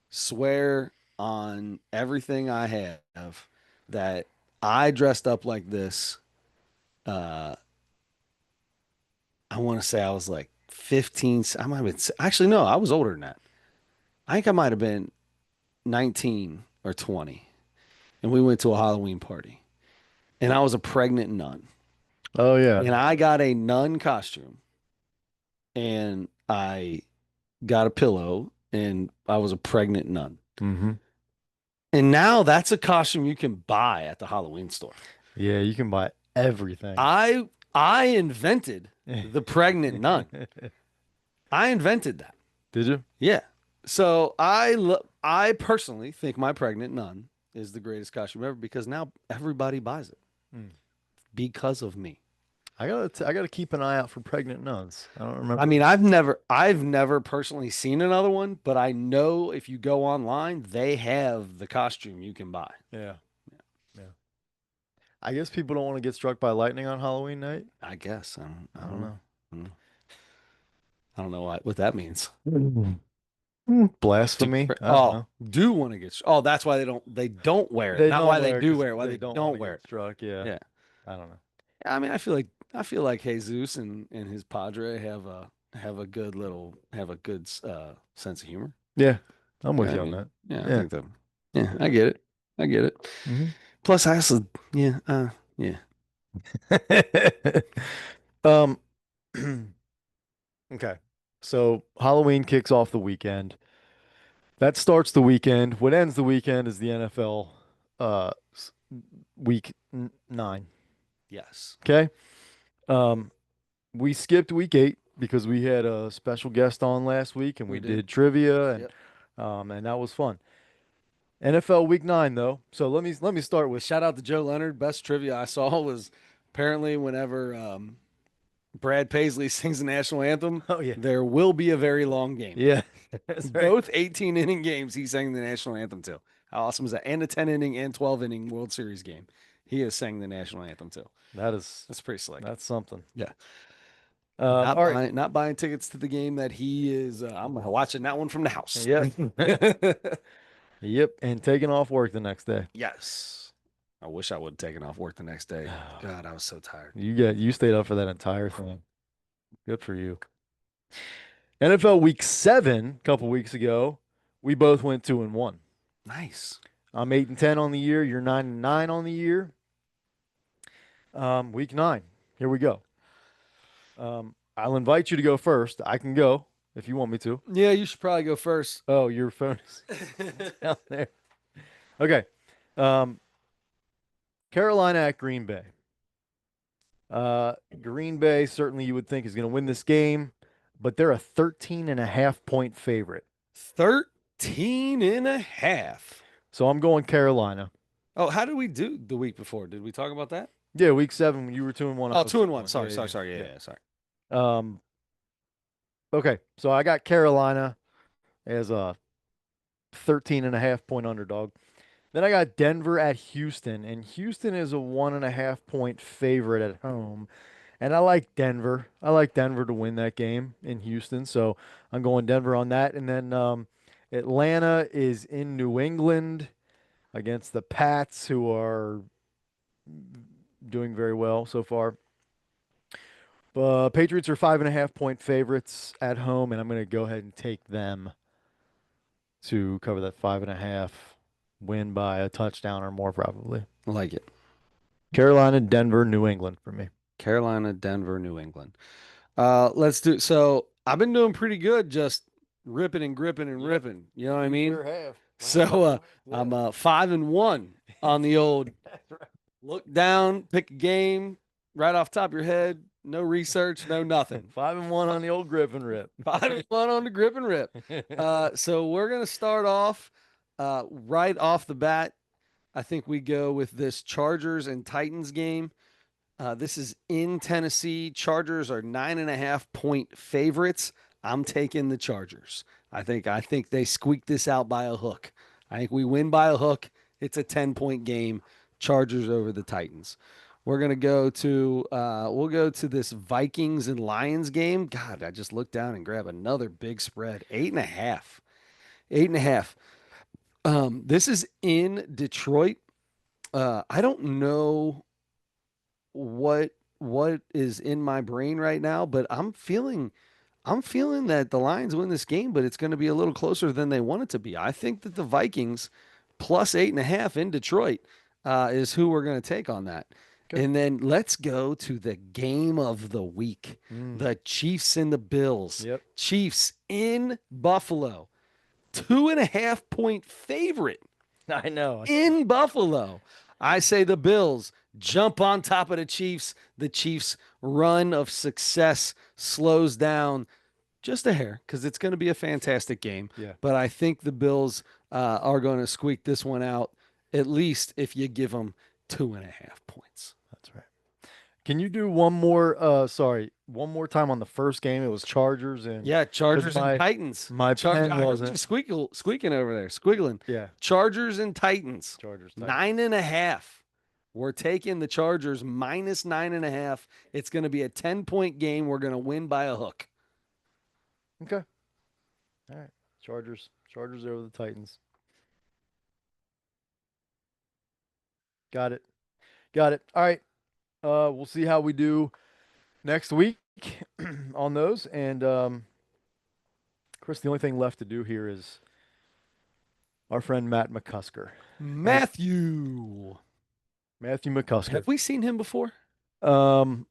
swear on everything I have that I dressed up like this. Uh, I want to say I was like 15. I might have been, actually, no, I was older than that. I think I might have been 19 or 20. And we went to a Halloween party. And I was a pregnant nun. Oh yeah. And I got a nun costume and I got a pillow and I was a pregnant nun. Mm-hmm. And now that's a costume you can buy at the Halloween store. Yeah, you can buy everything. I invented the pregnant nun. I invented that. Did you? Yeah. So I personally think my pregnant nun is the greatest costume ever because now everybody buys it Mm. because of me. I gotta keep an eye out for pregnant nuns. I don't I remember. mean, I've never personally seen another one, but I know if you go online, they have the costume you can buy. Yeah, yeah. I guess people don't want to get struck by lightning on Halloween night. I guess. I don't, I I don't don't know. know. I don't know what that means. Blasphemy. I don't Oh, know. do want to get, oh, that's why they don't wear it. They Not don't why they wear it do because wear it, why they they don't want don't to wear get it. struck. Yeah. Yeah. I don't know. I mean, I feel like Jesus and his padre have a good sense of humor. Yeah, I'm You with know what you I on mean? that. Yeah, I Yeah. think that. Yeah, I get it. I get it. Hmm. Plus, I also, yeah, yeah. Um, okay. So Halloween kicks off the weekend. That starts the weekend. What ends the weekend is the NFL uh s- week 9. Yes, Okay. Um, we skipped week 8 because we had a special guest on last week and we we did. did trivia Yep. and that was fun. NFL week 9 though. So let me start with Shout out to Joe Leonard. Best trivia I saw was apparently whenever Brad Paisley sings the national anthem, oh yeah. there will be a very long game. Yeah. That's right. Both 18 inning games he sang the national anthem to. How awesome is that? And a 10 inning and 12 inning World Series game. He has sang the national anthem too. That is That's pretty slick. that's something. Yeah. All Not right. buying not buying tickets to the game that he is I'm watching that one from the house. Yep. Yep. And taking off work the next day. Yes. I wish I would have taken off work the next day. God, I was so tired. You stayed up for that entire thing. Good for you. NFL week 7, a couple weeks ago, we both went 2-1. Nice. I'm 8-10 on the year. You're 9-9 on the year. Week 9. Here we go. I'll invite you to go first. I can go if you want me to. Yeah, you should probably go first. Oh, your phone is down there. Okay. Um, Carolina at Green Bay. Green Bay certainly you would think is going to win this game, but they're a 13.5 point favorite. 13 and a half. So I'm going Carolina. Oh, how did we do the week before? Did we talk about that? Yeah, week 7 you were 2-1. I Oh, was two two and and one. one. Sorry, Yeah, sorry, yeah, sorry. Yeah, yeah. yeah, sorry. Um, okay, so I got Carolina as a 13.5 point underdog. Then I got Denver at Houston, and Houston is a 1.5 point favorite at home. And I like Denver. I like Denver to win that game in Houston, so I'm going Denver on that. And then Atlanta is in New England against the Pats, who are doing very well so far. Patriots are 5.5 point favorites at home, and I'm going to go ahead and take them to cover that 5.5, win by a touchdown or more, probably. I like it. Carolina, Denver, New England for me. Carolina, Denver, New England. Let's do so. I've been doing pretty good, just ripping and gripping and Yep, ripping. You know what I you mean? sure have. So Last couple weeks, I'm yeah. 5-1 on the old That's right. look down, pick a game right off the top of your head. No research, no nothing. 5-1 on the old Griffin rip. 5-1 on the grip and rip. So we're gonna start off right off the bat. I think we go with this Chargers and Titans game. This is in Tennessee. Chargers are 9.5 point favorites. I'm taking the Chargers. I think they squeak this out by a hook. I think we win by a hook. It's a 10 point game. Chargers over the Titans. We'll go to this Vikings and Lions game. God, I just looked down and grab another big spread. 8.5. 8.5. This is in Detroit. I don't know what is in my brain right now, but I'm feeling that the Lions win this game, but it's going to be a little closer than they want it to be. I think that the Vikings plus 8.5 in Detroit is who we're going to take on that. Okay. And then let's go to the game of the week. Mm, The Chiefs and the Bills. yep. Chiefs in Buffalo. 2.5 point favorite I know. in Buffalo. I say the Bills jump on top of the Chiefs. The Chiefs' run of success slows down just a hair because it's going to be a fantastic game. Yeah. But I think the Bills are going to squeak this one out, at least if you give them 2.5 points. That's right. Can you do one more sorry, one more time on the first game? It was Chargers and Yeah, because Chargers and my Titans. pen I heard you wasn't. squeaking over there, squiggling. Yeah, Chargers and Titans, Chargers, Titans. 9.5. We're taking the Chargers minus 9.5. It's going to be a 10-point game. We're going to win by a hook. Okay. All right. Chargers over the Titans. Got it. Got it. All right. We'll see how we do next week on those. And Chris, the only thing left to do here is our friend Matt McCusker. And Matthew. Matthew McCusker. Have we seen him before? Um,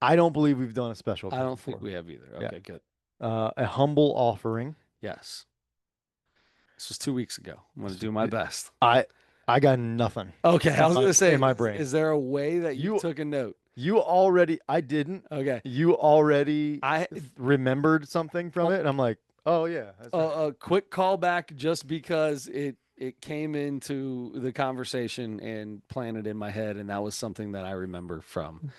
I don't believe we've done a special of I his don't think before. we have either. Yeah. Okay, good. A humble offering. Yes. This was 2 weeks ago. I'm going to Just- do my best. I I got nothing Okay, I was going to say, in my brain. is there a way that you You took a note? you already I didn't. Okay. You already I remembered something from it, and I'm like, oh yeah, that's right. a quick callback just because it came into the conversation and planted in my head, and that was something that I remember from.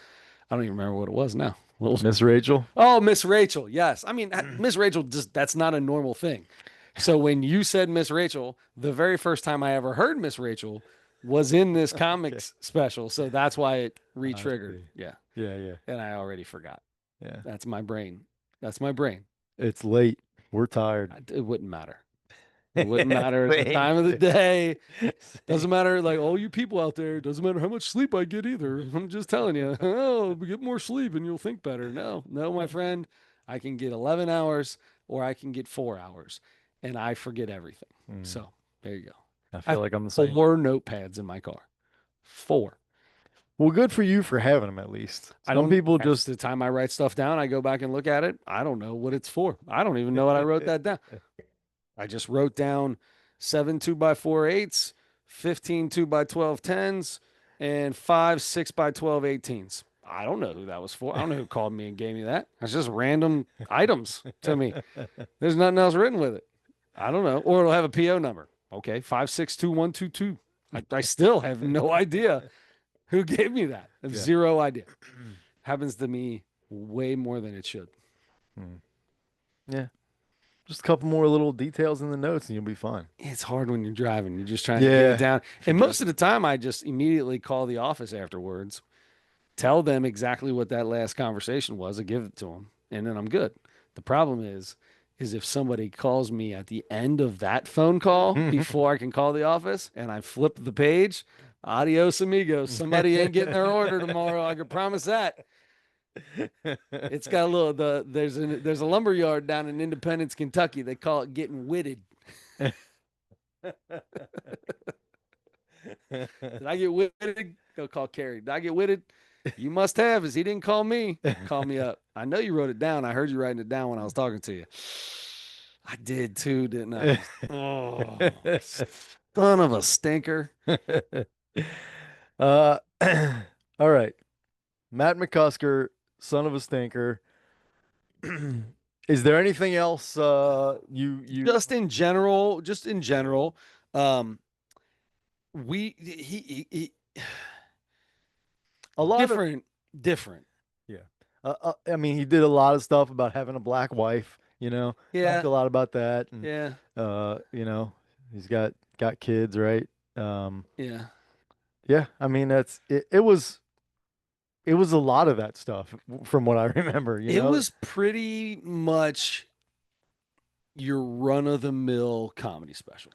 I don't even remember what it was now. Miss Rachel. Oh, Miss Rachel. Yes. I mean, Miss Rachel just that's not a normal thing. So when you said Miss Rachel, the very first time I ever heard Miss Rachel was in this Okay. comics special. So that's why it I re-triggered. see. Yeah. Yeah, yeah, And I already forgot. yeah. That's my brain. That's my brain. It's late. We're tired. It wouldn't matter. It wouldn't matter the Same, time of the day. same. Doesn't matter, like all you people out there. Doesn't matter how much sleep I get either. I'm just telling you. Oh, get more sleep and you'll think better. No, no, my friend. I can get 11 hours or I can get 4 hours, and I forget everything. Mm, So there you go. I I feel have like I'm the same. 4 notepads in my car. Four. Well, good for you for having them at least. I Some don't. people Half just the time I write stuff down, I go back and look at it. I don't know what it's for. I don't even know what I wrote that down. I just wrote down 7 2x4 8s, 15 2x12 10s, and 5 6x12 18s. I don't know who that was for. I don't know who called me and gave me that. That's just random items to me. There's nothing else written with it. I don't know. Or it'll have a PO number. Okay, 562 122. I still have no idea who gave me that. I have Yeah. zero idea. Happens to me way more than it should. Mm. Yeah. Just a couple more little details in the notes and you'll be fine. It's hard when you're driving. You're just trying to get it Yeah. down. If you're And most just of the time, I just immediately call the office afterwards, tell them exactly what that last conversation was, and give it to them, and then I'm good. The problem is if somebody calls me at the end of that phone call before I can call the office, and I flip the page, adios amigos. Somebody ain't getting their order tomorrow. I can promise that. It's got a little there's a lumber yard down in Independence, Kentucky. They call it getting witted. Did I get witted? Go call Carrie. Did I get witted? You must have, as he didn't call me. Call me up. I know you wrote it down. I heard you writing it down when I was talking to you. I did too, didn't I? Oh, son of a stinker. uh, all right. Matt McCusker, son of a stinker. Is there anything else you Just in general, um, we a lot of different, different. yeah. I mean, he did a lot of stuff about having a black wife, talked Yeah, a lot about that and yeah, he's got kids, right? Um, yeah. yeah, I mean it was a lot of that stuff from what I remember, It was pretty much your run of the mill comedy special.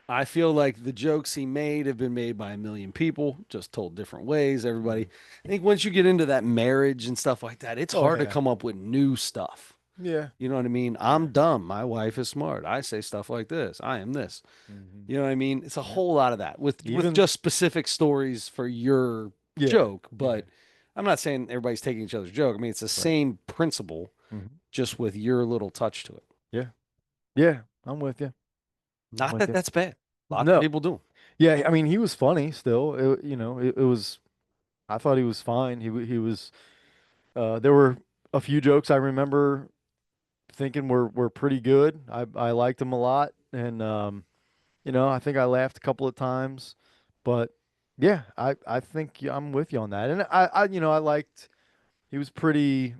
I feel like the jokes he made have been made by a million people, just told different ways. Everybody, Mhm. I think once you get into that marriage and stuff like that, it's Oh hard to yeah. come up with new stuff. Yeah. You know what I mean? Yeah. I'm dumb. My wife is smart. I say stuff like this. I am this. Hmm. You know what I mean? It's a Yeah. whole lot of that with Even just specific stories for your yeah. joke. Yeah. But I'm not saying everybody's taking each other's joke. I mean, it's the Right. same principle, Hmm. just with your little touch to it. Yeah. Yeah. I'm with you. I'm Not with that you. that's bad. Lots of No. people do 'em. Yeah. I mean, he was funny still. It was. I thought he was fine. He was. There were a few jokes I remember thinking were pretty good. I liked him a lot, and I think I laughed a couple of times, but. Yeah, I think I'm with you on that. And I liked he was pretty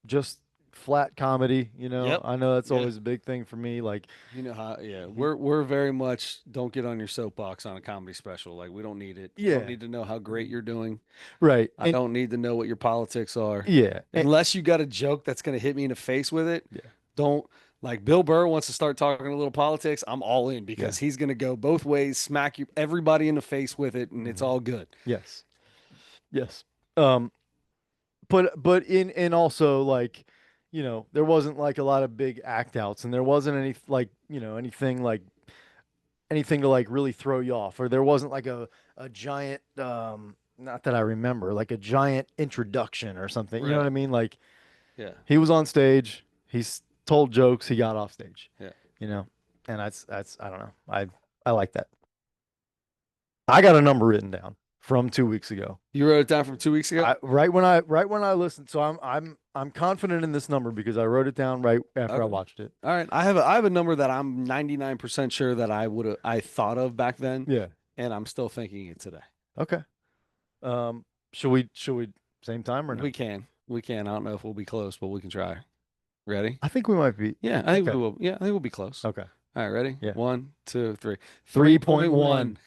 just flat comedy, you know. Yep. I know that's Yeah. always a big thing for me. Like You know how, yeah, he, we're very much don't get on your soapbox on a comedy special. Like we don't need it. I don't yeah, need to know how great you're doing. right. I And don't need to know what your politics are. yeah, Unless you got a joke that's going to hit me in the face with it. yeah, Don't like Bill Burr wants to start talking a little politics. I'm all in yeah. because he's going to go both ways, smack you everybody in the face with it, and it's Mhm. all good. Yes. Yes. Um, but in also like, there wasn't like a lot of big act outs, and there wasn't any like, anything to like really throw you off, or there wasn't like a giant not that I remember, like a giant introduction or something. You know what Right. I mean? Like Yeah. he was on stage, told jokes, he got off stage, Yeah. you know. And that's I don't know. I like that. I got a number written down from 2 weeks ago. You wrote it down from 2 weeks ago? Right when I listened, so I'm confident in this number because I wrote it down right after I Okay. watched it. All right. I have a number that I'm 99% sure that I thought of back then, Yeah. and I'm still thinking it today. Okay. Should we same time or no? We can. We can. I don't know if we'll be close, but we can try. Ready? I think we might be. Yeah, I think Okay. we will. Yeah, I think we'll be close. Okay. All right, ready? Yeah. One, two, three. 3.1. 3.1.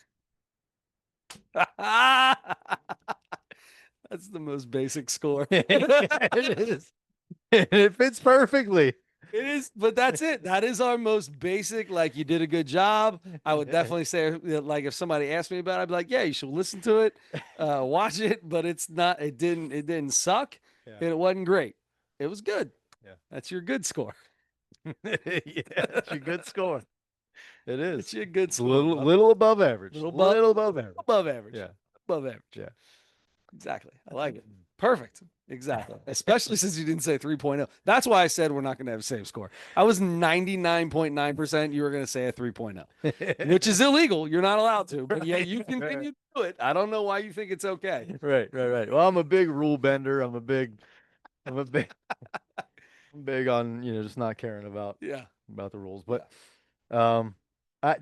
That's the most basic score. It is. It fits perfectly. It is, but that's it. That is our most basic. Like you did a good job. I would definitely say, like if somebody asked me about it, I'd be like, yeah, you should listen to it, watch it. But it's not. It didn't suck. Yeah. And it wasn't great. It was good. Yeah. That's your good score. Yeah, that's your good score. It It's is. your good It's a score, little brother. little above average. Little above, Little above average. above average, Yeah. above average. Yeah. Exactly. I like it. Perfect. Exactly. Especially since you didn't say 3.0. That's why I said we're not going to have the same score. I was 99.9% you were going to say a 3.0, which is illegal. You're not allowed to, but yeah, you continue to do it. I don't know why you think it's okay. Right, right, right. Well, I'm a big rule bender. I'm a big, I'm big on, just not caring Yeah. about the rules. Yeah. But um,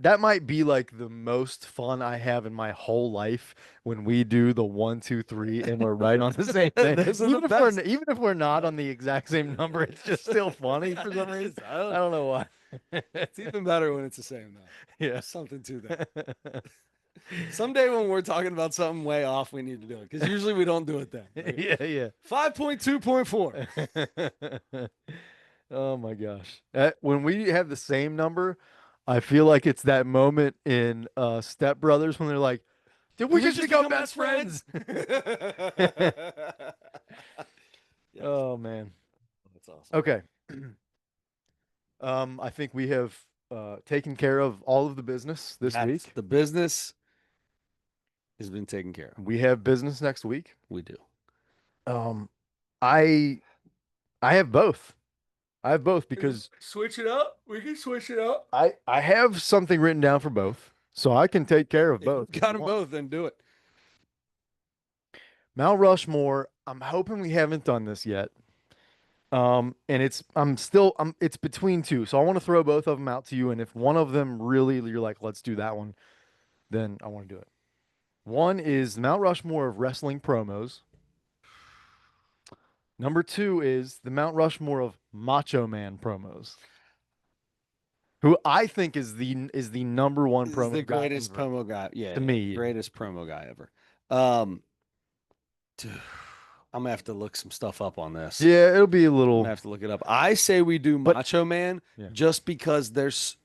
that might be like the most fun I have in my whole life when we do the 1, 2, 3, and we're right on the same thing. Those are the best. Even if we're not on the exact same number, it's just still funny for some reason. I don't know why. It's even better when it's the same, though. Yeah. There's something to that. Someday when we're talking about something way off, we need to do it because usually we don't do it then. Like, Yeah, yeah. 5.2.4. Oh my gosh. When we have the same number, I feel like it's that moment in Step Brothers when they're like, "Did we Did we just just become become best best friends?" friends? Yes. Oh man. That's awesome. Okay. I think we have taken care of all of the business this That's week. the business has been taken care of. We have business next week. We do. Um, I I have both. I have both because Switch it up. We can switch it up. I have something written down for both, so I can take care of If both you've if got you them want. both, then do it. Mount Rushmore. I'm hoping we haven't done this yet. And it's between two, so I want to throw both of them out to you. And if one of them really you're like, let's do that one, then I want to do it. One is Mount Rushmore of wrestling promos. Number two is the Mount Rushmore of Macho Man promos, who I think is the number one This is the promo guy greatest ever promo guy. Yeah, to yeah. me. Greatest promo guy ever. Um, dude, I'm gonna have to look some stuff up on this. Yeah, it'll be a I'm gonna little, have to look it up. I say we do but Macho Man yeah, just because there's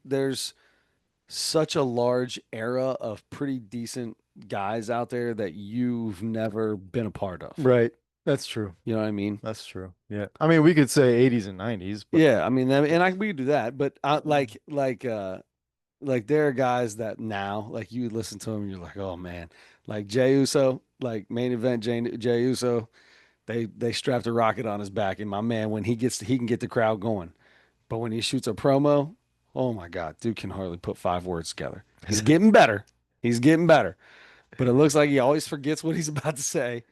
such a large era of pretty decent guys out there that you've never been a part of. right. That's true. You know what I mean? That's true. Yeah. I mean, we could say 80s and 90s, but Yeah, I mean, we could do that, but mm, like there are guys that now like you listen to them, and you're like, oh man, like Jey Uso, like main event Jey Uso, they strapped a rocket on his back, and my man, when he can get the crowd going, but when he shoots a promo, oh my God, dude can hardly put five words together. He's getting better. He's getting better, but it looks like he always forgets what he's about to say.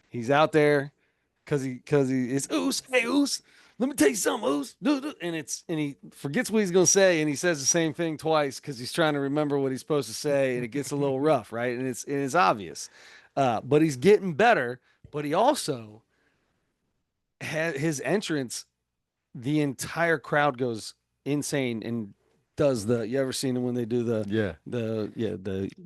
He's out there because he is oos, hey oos. let me tell you something, Oos. And he forgets what he's gonna say, and he says the same thing twice because he's trying to remember what he's supposed to say, and it gets a little rough, right? And it's obvious, but he's getting better. But he also had his entrance. The entire crowd goes insane and does the. You ever seen them when they do Yeah. the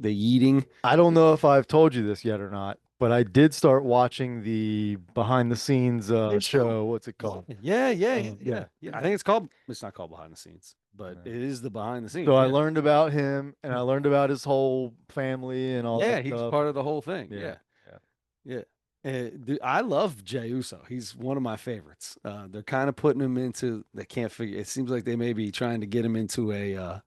yeeting? I don't know if I've told you this yet or not, but I did start watching the behind the scenes show. What's it called? Yeah. Yeah. I think it's called. It's not called behind the scenes, but it is the behind the So scenes. I Yeah. learned about him and I learned about his whole family and all that Yeah, he's stuff. part of the whole thing. Yeah. Yeah, yeah. Dude, I love Jey Uso. He's one of my favorites. They're kind of putting him into. They can't figure. It seems like they may be trying to get him into a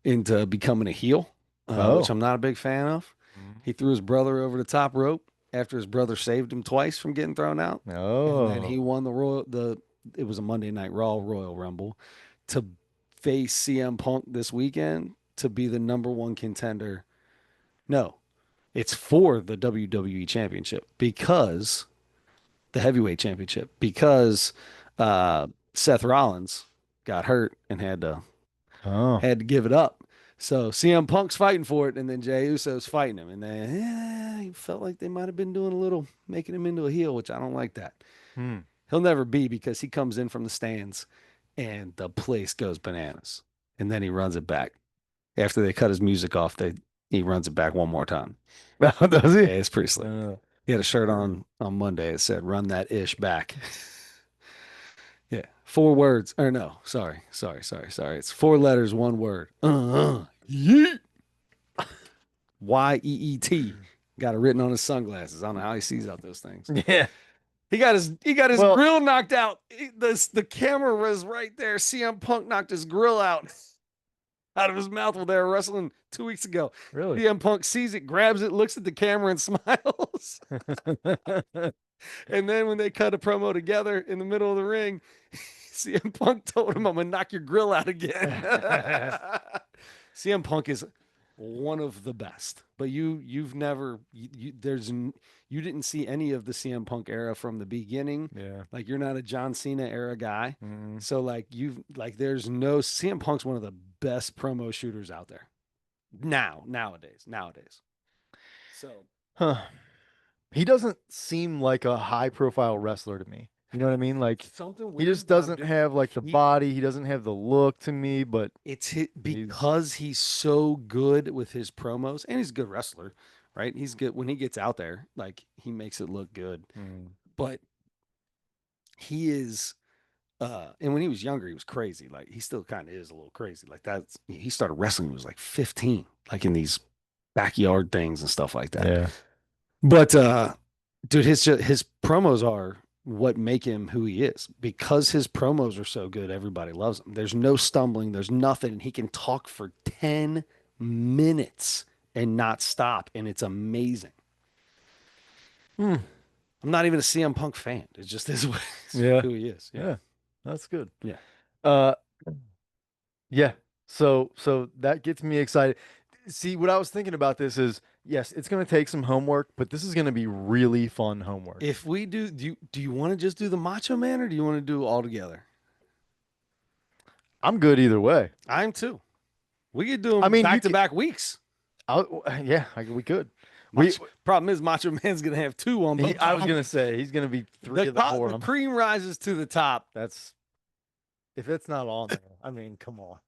into becoming a heel, which Oh. I'm not a big fan of. Mhm. He threw his brother over the top rope after his brother saved him twice from getting thrown out, and then he Oh. won the royal. The It was a Monday Night Raw Royal Rumble to face CM Punk this weekend to be the number one contender. No, it's for the WWE Championship because the heavyweight championship because uh, Seth Rollins got hurt and Oh. had to give it up. So CM Punk's fighting for it, and then Jey Uso's fighting him, and then he felt like they might have been doing a little making him into a heel, which I don't like that. Hmm. He'll never be because he comes in from the stands, and the place goes bananas, and then he runs it back after they cut his music off. He runs it back one more time. Does he? Yeah, it's pretty slick. Uh, He had a shirt on Monday. It said "Run that ish back." Yeah, 4 words. Or no, sorry. It's 4 letters, 1 word. Yeet. Yeet. Got it written on his sunglasses. I don't know how he sees out those things. yeah. He got his Well, grill knocked out. The camera was right there. CM Punk knocked his grill out of his mouth while they were wrestling 2 weeks ago. really. CM Punk sees it, grabs it, looks at the camera, and smiles. And then when they cut a promo together in the middle of the ring, CM Punk told him, "I'm gonna knock your grill out again." CM Punk is one of the best, but you've never you didn't see any of the CM Punk era from the beginning. Yeah. Like you're not a John Cena era guy, Mm. so like there's no CM Punk's one of the best promo shooters out there nowadays. So Huh. He doesn't seem like a high profile wrestler to me. You know what I mean? Like something he weird just about doesn't him. have like the He body, he doesn't have the look to me, but he's because he's so good with his promos and he's a good wrestler, right? He's good when he gets out there, like he makes it look good. mm, But he is and when he was younger, he was crazy. Like he still kind of is a little crazy. Like that's he started wrestling when he was like 15, like in these backyard things and stuff like that. yeah. But dude, his promos are what make him who he is because his promos are so good. Everybody loves him. There's no stumbling. There's nothing. He can talk for 10 minutes and not stop, and it's amazing. Hmm. I'm not even a CM Punk fan. It's just his way, Yeah. who he is. Yeah, Yeah. That's good. yeah. Uh yeah. So that gets me excited. See, what I was thinking about this is yes, it's going to take some homework, but this is going to be really fun homework. If we do you want to just do the Macho Man or do you want to do all together? I'm good either way. I'm too. We could do I them mean, you back to could back weeks. yeah, we could. We Problem is, Macho Man's gonna have two on both. I was going to say he's going to be three of the four The of them. cream rises to the top. That's if it's not on there. I mean, come on.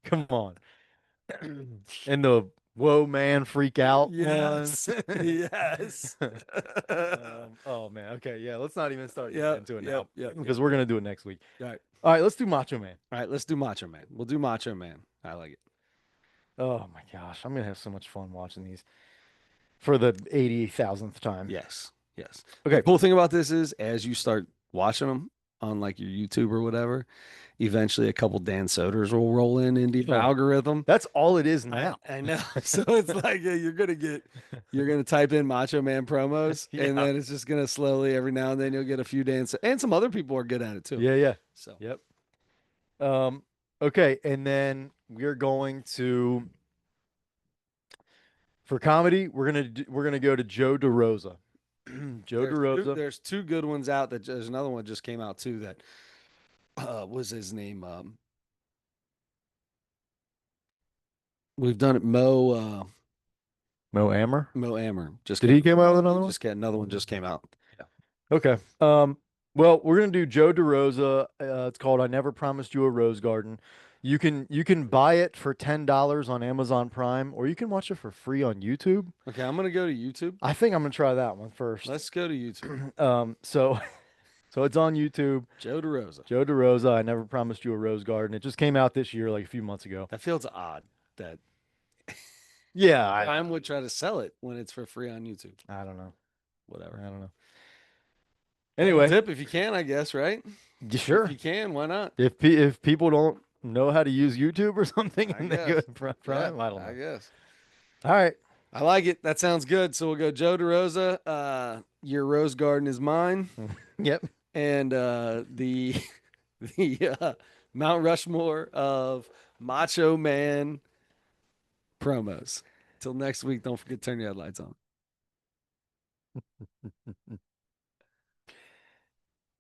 Come on. And the whoa man freak out one. Yes. Yes. Oh man. Okay, yeah, let's not even start getting Yep. into it Yep. now Yep. because we're gonna do it next week. All right. All right, let's do Macho Man. All right. Let's do Macho Man. We'll do Macho Man. I like it. Oh my gosh, I'm gonna have so much fun watching these for the 80,000th time. Yes. Yes. The Okay. cool thing about this is as you start watching them on like your YouTube or whatever, eventually a couple Dan Soders will roll in into your Oh, algorithm. that's all it is now. I know. So it's like you're gonna type in Macho Man promos, and Yeah. then it's just gonna slowly every now and then you'll get a few dance, and some other people are good at it too. Yeah, yeah. So Yep. Okay, and then we're going to for comedy, we're gonna go to Joe DeRosa. Joe DeRosa. There's two good ones out. That there's another one just came out too. That was his name. We've done it. Mo Amer. Mo Amer just Did came. he come out with another one? Just got another one just came out. Yeah. Okay. Well, we're gonna do Joe DeRosa. It's called "I Never Promised You a Rose Garden." You can buy it for $10 on Amazon Prime, or you can watch it for free on YouTube. Okay, I'm gonna go to YouTube. I think I'm gonna try that one first. Let's go to YouTube. So so it's on YouTube. Joe DeRosa. Joe DeRosa, I Never Promised You a Rose Garden. It just came out this year, like a few months ago. That feels odd that Yeah, Prime would try to sell it when it's for free on YouTube. I don't know. Whatever. I don't know. Double Anyway, tip if you can, I guess, right? If sure. you can, why not? If people don't know how to use YouTube or something I and they go guess. to Yeah, Prime, I don't I know. guess. All right. I like it. That sounds good. So we'll go Joe DeRosa. Your rose garden is mine, Yep. and the Mount Rushmore of Macho Man promos. Till next week, don't forget to turn your headlights on.